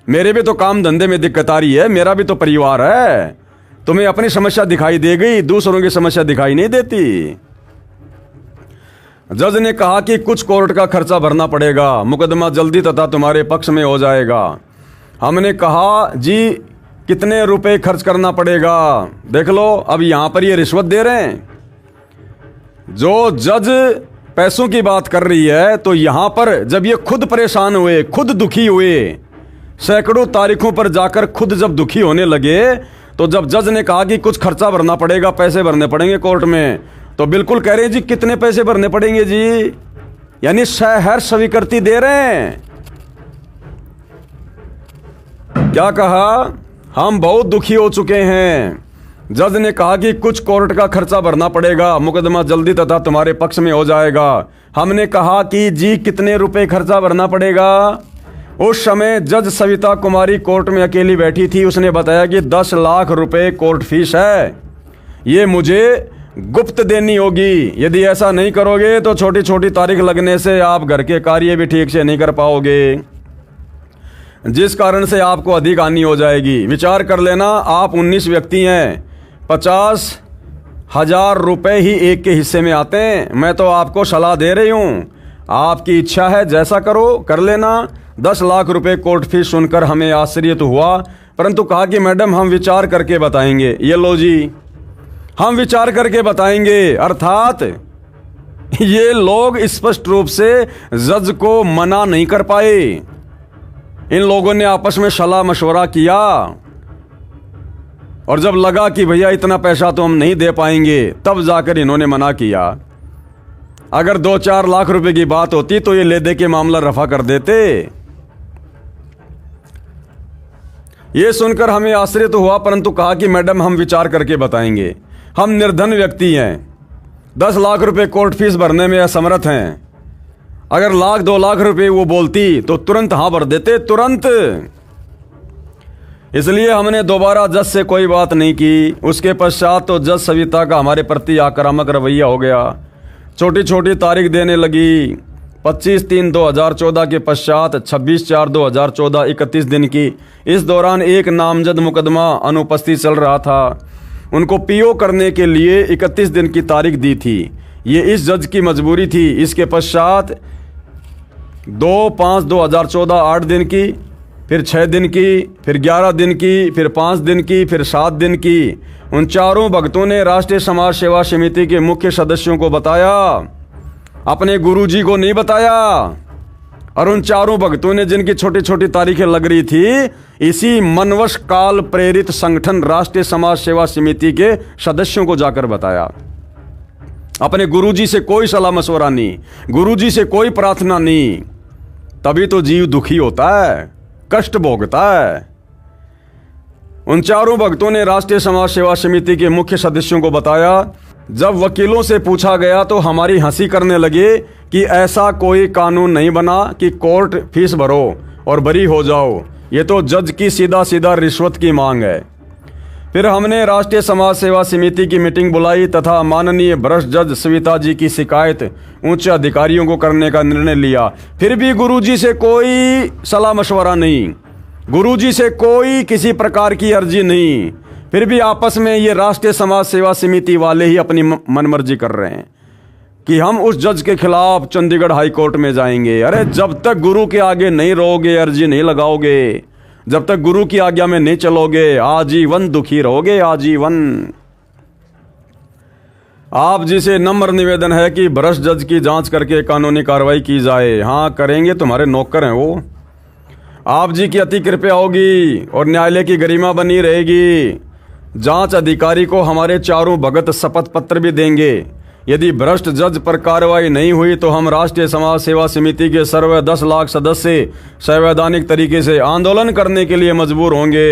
मेरे भी तो काम धंधे में दिक्कत आ रही है, मेरा भी तो परिवार है। तुम्हें अपनी समस्या दिखाई दे गई, दूसरों की समस्या दिखाई नहीं देती। जज ने कहा कि कुछ कोर्ट का खर्चा भरना पड़ेगा, मुकदमा जल्दी तथा तुम्हारे पक्ष में हो जाएगा। हमने कहा जी कितने रुपए खर्च करना पड़ेगा? देख लो, अब यहां पर ये रिश्वत दे रहे हैं। जो जज पैसों की बात कर रही है, तो यहां पर जब ये खुद परेशान हुए, खुद दुखी हुए, सैकड़ों तारीखों पर जाकर खुद जब दुखी होने लगे, तो जब जज ने कहा कि कुछ खर्चा भरना पड़ेगा, पैसे भरने पड़ेंगे कोर्ट में, तो बिल्कुल कह रहे हैं जी कितने पैसे भरने पड़ेंगे जी, यानी सहर्ष स्वीकृति दे रहे हैं। क्या कहा? हम बहुत दुखी हो चुके हैं। जज ने कहा कि कुछ कोर्ट का खर्चा भरना पड़ेगा, मुकदमा जल्दी तथा तुम्हारे पक्ष में हो जाएगा। हमने कहा कि जी कितने रुपए खर्चा भरना पड़ेगा? उस समय जज सविता कुमारी कोर्ट में अकेली बैठी थी। उसने बताया कि 10 लाख रुपए कोर्ट फीस है, ये मुझे गुप्त देनी होगी। यदि ऐसा नहीं करोगे तो छोटी छोटी तारीख लगने से आप घर के कार्य भी ठीक से नहीं कर पाओगे, जिस कारण से आपको अधिक हानि हो जाएगी। विचार कर लेना, आप 19 व्यक्ति हैं, 50,000 रुपए ही एक के हिस्से में आते हैं। मैं तो आपको सलाह दे रही हूं, आपकी इच्छा है जैसा करो, कर लेना। 10 लाख रुपए कोर्ट फीस सुनकर हमें आश्चर्य तो हुआ, परंतु कहा कि मैडम हम विचार करके बताएंगे। ये लो जी, हम विचार करके बताएंगे। अर्थात ये लोग स्पष्ट रूप से जज को मना नहीं कर पाए। इन लोगों ने आपस में सलाह मशवरा किया, और जब लगा कि भैया इतना पैसा तो हम नहीं दे पाएंगे, तब जाकर इन्होंने मना किया। अगर 2-4 लाख रुपए की बात होती तो ये ले दे के मामला रफा कर देते। ये सुनकर हमें आश्चर्य तो हुआ, परंतु कहा कि मैडम हम विचार करके बताएंगे। हम निर्धन व्यक्ति हैं, 10 लाख रुपए कोर्ट फीस भरने में असमर्थ हैं। अगर 1-2 लाख रुपए वो बोलती तो तुरंत हाँ भर देते, तुरंत। इसलिए हमने दोबारा जज से कोई बात नहीं की। उसके पश्चात तो जज सविता का हमारे प्रति आक्रामक रवैया हो गया, छोटी छोटी तारीख देने लगी। 25/3/2014 के पश्चात 26/4/2014 31 दिन की। इस दौरान एक नामजद मुकदमा अनुपस्थित चल रहा था, उनको पीओ करने के लिए 31 दिन की तारीख दी थी। ये इस जज की मजबूरी थी। इसके पश्चात 2/5/2014 8 दिन की, फिर 6 दिन की, फिर 11 दिन की, फिर 5 दिन की, फिर 7 दिन की। उन चारों भक्तों ने राष्ट्रीय समाज सेवा समिति के मुख्य सदस्यों को बताया, अपने गुरुजी को नहीं बताया। और उन चारों भक्तों ने जिनकी छोटी छोटी तारीखें लग रही थी, इसी मनवश काल प्रेरित संगठन राष्ट्रीय समाज सेवा समिति के सदस्यों को जाकर बताया। अपने गुरुजी से कोई सलाह मशवरा नहीं, गुरुजी से कोई प्रार्थना नहीं, तभी तो जीव दुखी होता है, कष्ट भोगता है। उन चारों भक्तों ने राष्ट्रीय समाज सेवा समिति के मुख्य सदस्यों को बताया। जब वकीलों से पूछा गया तो हमारी हंसी करने लगे कि ऐसा कोई कानून नहीं बना कि कोर्ट फीस भरो और बरी हो जाओ, ये तो जज की सीधा सीधा रिश्वत की मांग है। फिर हमने राष्ट्रीय समाज सेवा समिति की मीटिंग बुलाई तथा माननीय भ्रष्ट जज सविता जी की शिकायत उच्च अधिकारियों को करने का निर्णय लिया। फिर भी गुरुजी से कोई सलाह मशवरा नहीं, गुरुजी से कोई किसी प्रकार की अर्जी नहीं। फिर भी आपस में ये राष्ट्रीय समाज सेवा समिति वाले ही अपनी मनमर्जी कर रहे हैं कि हम उस जज के खिलाफ चंडीगढ़ हाई कोर्ट में जाएंगे। अरे जब तक गुरु के आगे नहीं रहोगे, अर्जी नहीं लगाओगे, जब तक गुरु की आज्ञा में नहीं चलोगे, आजीवन दुखी रहोगे, आजीवन। आप जी से नम्र निवेदन है कि भ्रष्ट जज की जांच करके कानूनी कार्रवाई की जाए। हाँ करेंगे, तुम्हारे नौकर हैं वो। आप जी की अति कृपया होगी और न्यायालय की गरिमा बनी रहेगी। जांच अधिकारी को हमारे चारों भगत शपथ पत्र भी देंगे। यदि भ्रष्ट जज पर कार्रवाई नहीं हुई तो हम राष्ट्रीय समाज सेवा समिति के सर्वे 10 लाख सदस्य संवैधानिक तरीके से आंदोलन करने के लिए मजबूर होंगे।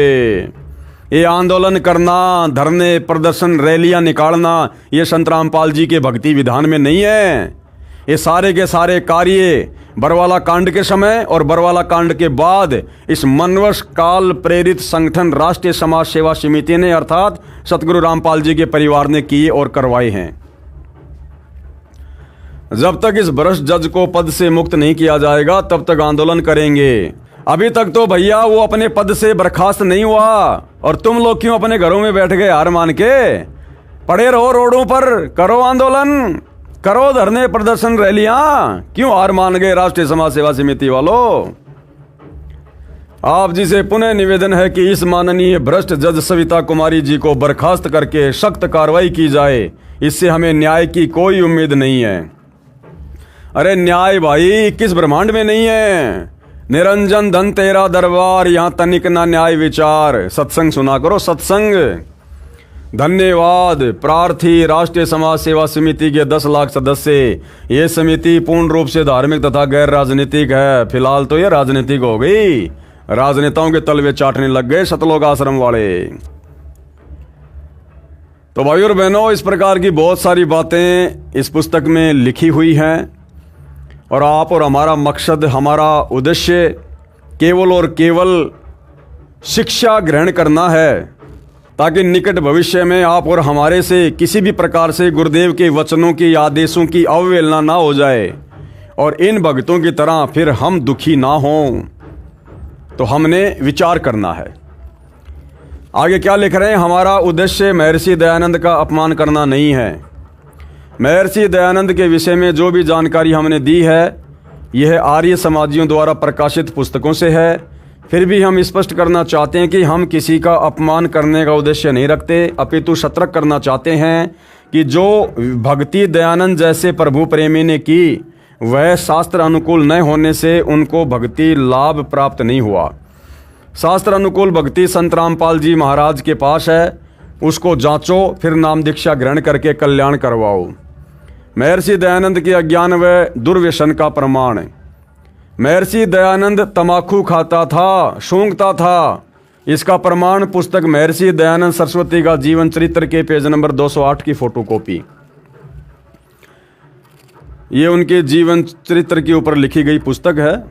ये आंदोलन करना, धरने, प्रदर्शन, रैलियां निकालना, ये संत रामपाल जी के भक्ति विधान में नहीं है। ये सारे के सारे कार्य बरवाला कांड के समय और बरवाला कांड के बाद इस मनवश काल प्रेरित संगठन राष्ट्रीय समाज सेवा समिति ने अर्थात सतगुरु रामपाल जी के परिवार ने किए और करवाए हैं। जब तक इस भ्रष्ट जज को पद से मुक्त नहीं किया जाएगा तब तक आंदोलन करेंगे। अभी तक तो भैया वो अपने पद से बर्खास्त नहीं हुआ और तुम लोग क्यों अपने घरों में बैठ गए हार मान के? पड़े रहो रोडों पर, करो आंदोलन, करो धरने, प्रदर्शन, रैलियां। क्यों हार मान गए राष्ट्रीय समाज सेवा समिति वालों? आप जी से पुनः निवेदन है कि इस माननीय भ्रष्ट जज सविता कुमारी जी को बर्खास्त करके सख्त कार्रवाई की जाए। इससे हमें न्याय की कोई उम्मीद नहीं है। अरे न्याय भाई किस ब्रह्मांड में नहीं है? निरंजन धन तेरा दरबार, यहां तनिक ना न्याय विचार। सत्संग सुना करो, सत्संग। धन्यवाद। प्रार्थी राष्ट्रीय समाज सेवा समिति के 10 लाख सदस्य। ये समिति पूर्ण रूप से धार्मिक तथा गैर राजनीतिक है। फिलहाल तो ये राजनीतिक हो गई, राजनेताओं के तलवे चाटने लग गए सतलोक आश्रम वाले। तो भाई और बहनों, इस प्रकार की बहुत सारी बातें इस पुस्तक में लिखी हुई हैं और आप और हमारा मकसद, हमारा उद्देश्य केवल और केवल शिक्षा ग्रहण करना है ताकि निकट भविष्य में आप और हमारे से किसी भी प्रकार से गुरुदेव के वचनों की, आदेशों की अवहेलना ना हो जाए और इन भक्तों की तरह फिर हम दुखी ना हों। तो हमने विचार करना है। आगे क्या लिख रहे हैं? हमारा उद्देश्य महर्षि दयानंद का अपमान करना नहीं है। महर्षि दयानंद के विषय में जो भी जानकारी हमने दी है यह आर्य समाजियों द्वारा प्रकाशित पुस्तकों से है। फिर भी हम स्पष्ट करना चाहते हैं कि हम किसी का अपमान करने का उद्देश्य नहीं रखते, अपितु सतर्क करना चाहते हैं कि जो भक्ति दयानंद जैसे प्रभु प्रेमी ने की वह शास्त्र अनुकूल न होने से उनको भक्ति लाभ प्राप्त नहीं हुआ। शास्त्र अनुकूल भक्ति संत रामपाल जी महाराज के पास है, उसको जांचो, फिर नाम दीक्षा ग्रहण करके कल्याण करवाओ। महर्षि दयानंद के अज्ञान व दुर्व्यसन का प्रमाण। महर्षि दयानंद तमाकू खाता था, सूंघता था। इसका प्रमाण पुस्तक महर्षि दयानंद सरस्वती का जीवन चरित्र के पेज नंबर 208 की फोटोकॉपी। ये उनके जीवन चरित्र के ऊपर लिखी गई पुस्तक है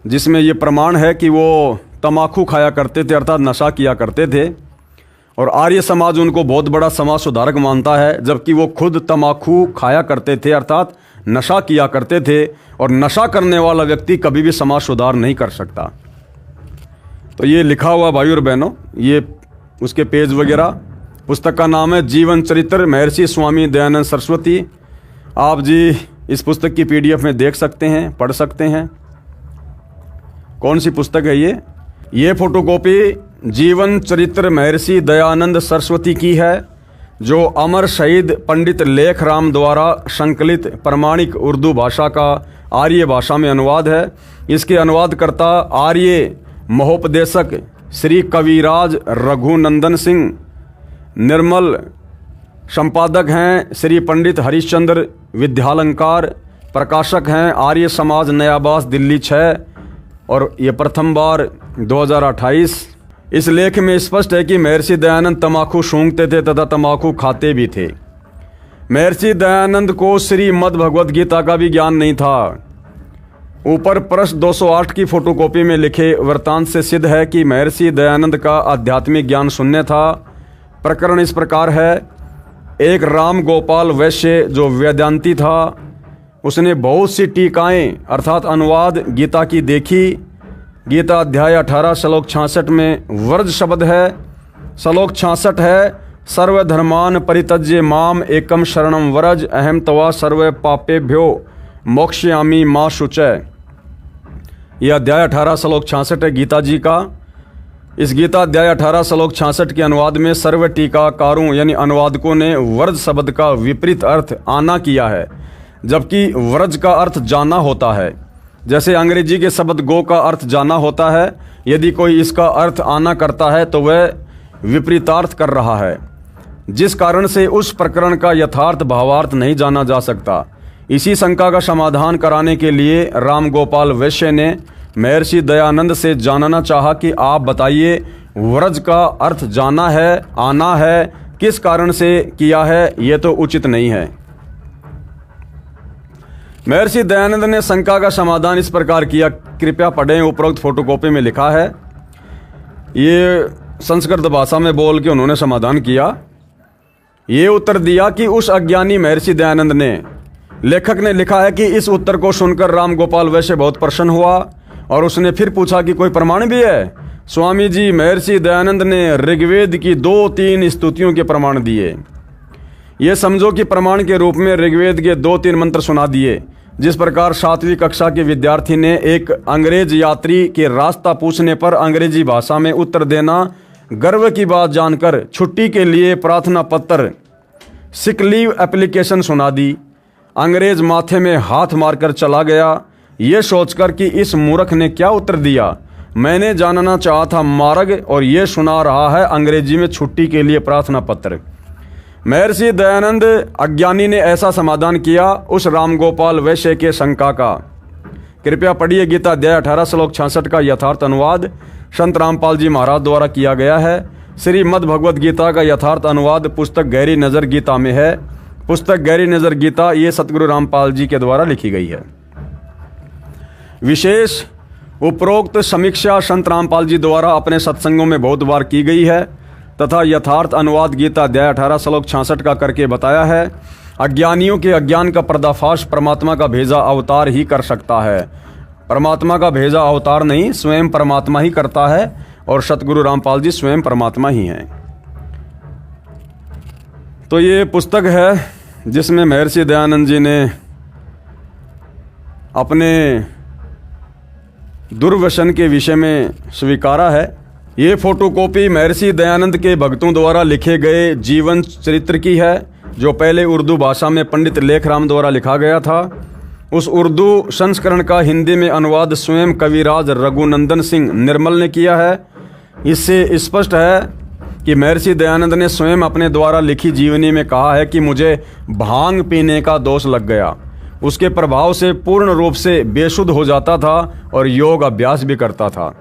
जिसमें ये प्रमाण है कि वो तमाकू खाया करते थे, अर्थात नशा किया करते थे और आर्य समाज उनको बहुत बड़ा समाज सुधारक मानता है, जबकि वो खुद तमाकू खाया करते थे, अर्थात नशा किया करते थे। और नशा करने वाला व्यक्ति कभी भी समाज सुधार नहीं कर सकता। तो ये लिखा हुआ भाई और बहनों, ये उसके पेज वगैरह। पुस्तक का नाम है जीवन चरित्र महर्षि स्वामी दयानंद सरस्वती। आप जी इस पुस्तक की PDF में देख सकते हैं, पढ़ सकते हैं। कौन सी पुस्तक है ये फोटोकॉपी जीवन चरित्र महर्षि दयानंद सरस्वती की है, जो अमर शहीद पंडित लेखराम द्वारा संकलित प्रमाणिक उर्दू भाषा का आर्य भाषा में अनुवाद है। इसके अनुवादकर्ता आर्य महोपदेशक श्री कविराज रघुनंदन सिंह निर्मल। संपादक हैं श्री पंडित हरिश्चंद्र विद्यालंकार। प्रकाशक हैं आर्य समाज, नयाबास, दिल्ली 6, और ये प्रथम बार 2028। इस लेख में स्पष्ट है कि महर्षि दयानंद तम्बाकू सूंघते थे तथा तम्बाकू खाते भी थे। महर्षि दयानंद को श्रीमद् भगवद गीता का भी ज्ञान नहीं था। ऊपर पृष्ठ 208 की फोटोकॉपी में लिखे वृत्तांत से सिद्ध है कि महर्षि दयानंद का आध्यात्मिक ज्ञान शून्य था। प्रकरण इस प्रकार है। एक राम गोपाल वैश्य जो वेदांती था, उसने बहुत सी टीकाएं अर्थात अनुवाद गीता की देखी। गीता अध्याय 18 श्लोक 66 में वर्ज शब्द है। श्लोक 66 है, सर्वधर्मान परित्यज्य माम एकम शरणम व्रज अहम तवा सर्व पापेभ्यो मोक्षयामि मा शुचय। यह अध्याय 18 श्लोक 66 है गीता जी का। इस गीता अध्याय 18 श्लोक 66 के अनुवाद में सर्व टीकाकारों यानी अनुवादकों ने व्रज शब्द का विपरीत अर्थ आना किया है, जबकि व्रज का अर्थ जाना होता है। जैसे अंग्रेजी के शब्द गो का अर्थ जाना होता है, यदि कोई इसका अर्थ आना करता है तो वह विपरीतार्थ कर रहा है, जिस कारण से उस प्रकरण का यथार्थ भावार्थ नहीं जाना जा सकता। इसी शंका का समाधान कराने के लिए राम गोपाल वैश्य ने महर्षि दयानंद से जानना चाहा कि आप बताइए, व्रज का अर्थ जाना है, आना है, किस कारण से किया है, यह तो उचित नहीं है। महर्षि दयानंद ने शंका का समाधान इस प्रकार किया, कृपया पढ़ें। उपरोक्त फोटोकॉपी में लिखा है। ये संस्कृत भाषा में बोल के उन्होंने समाधान किया। ये उत्तर दिया कि उस अज्ञानी महर्षि दयानंद ने, लेखक ने लिखा है कि इस उत्तर को सुनकर राम गोपाल वैश्य बहुत प्रसन्न हुआ और उसने फिर पूछा कि कोई प्रमाण भी है। स्वामी जी, महर्षि दयानंद ने ऋग्वेद की 2-3 स्तुतियों के प्रमाण दिए। ये समझो कि प्रमाण के रूप में ऋग्वेद के 2-3 मंत्र सुना दिए। जिस प्रकार 7वीं कक्षा के विद्यार्थी ने एक अंग्रेज यात्री के रास्ता पूछने पर अंग्रेजी भाषा में उत्तर देना गर्व की बात जानकर छुट्टी के लिए प्रार्थना पत्र सिक लीव एप्लीकेशन सुना दी। अंग्रेज माथे में हाथ मारकर चला गया, ये सोचकर कि इस मूर्ख ने क्या उत्तर दिया। मैंने जानना चाहा था मार्ग, और ये सुना रहा है अंग्रेजी में छुट्टी के लिए प्रार्थना पत्र। महर्षि दयानंद अज्ञानी ने ऐसा समाधान किया उस रामगोपाल वैश्य के शंका का। कृपया पढ़िए गीता अध्याय 18 श्लोक 66 का यथार्थ अनुवाद संत रामपाल जी महाराज द्वारा किया गया है। श्रीमद् भगवद गीता का यथार्थ अनुवाद पुस्तक गहरी नज़र गीता में है। पुस्तक गहरी नज़र गीता ये सतगुरु रामपाल जी के द्वारा लिखी गई है। विशेष उपरोक्त समीक्षा संत रामपाल जी द्वारा अपने सत्संगों में बहुत बार की गई है तथा यथार्थ अनुवाद गीता अध्याय 18 श्लोक 66 का करके बताया है। अज्ञानियों के अज्ञान का पर्दाफाश परमात्मा का भेजा अवतार ही कर सकता है। परमात्मा का भेजा अवतार नहीं, स्वयं परमात्मा ही करता है, और सतगुरु रामपाल जी स्वयं परमात्मा ही हैं। तो ये पुस्तक है जिसमें महर्षि दयानंद जी ने अपने दुर्व्यसन के विषय में स्वीकारा है। ये फोटोकॉपी महर्षि दयानंद के भक्तों द्वारा लिखे गए जीवन चरित्र की है, जो पहले उर्दू भाषा में पंडित लेखराम द्वारा लिखा गया था। उस उर्दू संस्करण का हिंदी में अनुवाद स्वयं कविराज रघुनंदन सिंह निर्मल ने किया है। इससे स्पष्ट है कि महर्षि दयानंद ने स्वयं अपने द्वारा लिखी जीवनी में कहा है कि मुझे भांग पीने का दोष लग गया। उसके प्रभाव से पूर्ण रूप से बेसुध हो जाता था और योग अभ्यास भी करता था।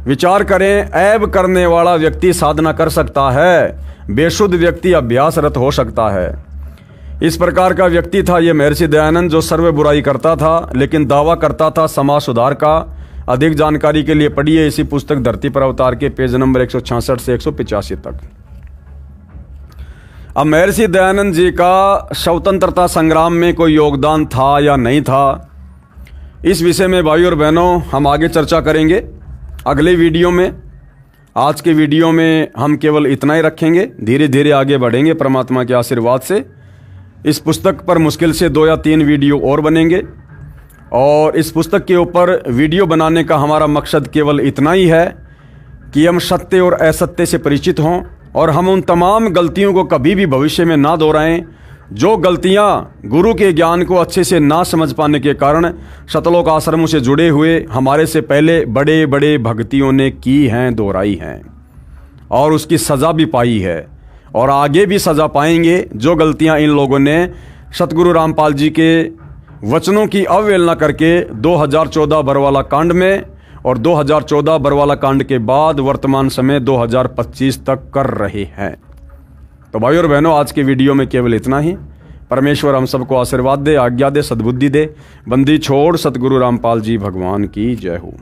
विचार करें, ऐब करने वाला व्यक्ति साधना कर सकता है, बेसुध व्यक्ति अभ्यासरत हो सकता है। इस प्रकार का व्यक्ति था ये महर्षि दयानंद, जो सर्व बुराई करता था लेकिन दावा करता था समाज सुधार का। अधिक जानकारी के लिए पढ़िए इसी पुस्तक धरती पर अवतार के पेज नंबर 166 से 185 तक। अब महर्षि दयानंद जी का स्वतंत्रता संग्राम में कोई योगदान था या नहीं था, इस विषय में भाइयों और बहनों हम आगे चर्चा करेंगे अगले वीडियो में। आज के वीडियो में हम केवल इतना ही रखेंगे, धीरे धीरे आगे बढ़ेंगे परमात्मा के आशीर्वाद से। इस पुस्तक पर मुश्किल से 2 या 3 वीडियो और बनेंगे, और इस पुस्तक के ऊपर वीडियो बनाने का हमारा मकसद केवल इतना ही है कि हम सत्य और असत्य से परिचित हों और हम उन तमाम गलतियों को कभी भी भविष्य में ना दोहराएं जो गलतियां गुरु के ज्ञान को अच्छे से ना समझ पाने के कारण शतलोक आश्रमों से जुड़े हुए हमारे से पहले बड़े बड़े भक्तियों ने की हैं, दोहराई हैं, और उसकी सज़ा भी पाई है और आगे भी सज़ा पाएंगे। जो गलतियां इन लोगों ने सतगुरु रामपाल जी के वचनों की अवहेलना करके 2014 बरवाला कांड में और 2014 बरवाला कांड के बाद वर्तमान समय 2025 तक कर रहे हैं। तो भाई और बहनों, आज के वीडियो में केवल इतना ही। परमेश्वर हम सबको आशीर्वाद दे, आज्ञा दे, सद्बुद्धि दे। बंदी छोड़ सतगुरु रामपाल जी भगवान की जय हो।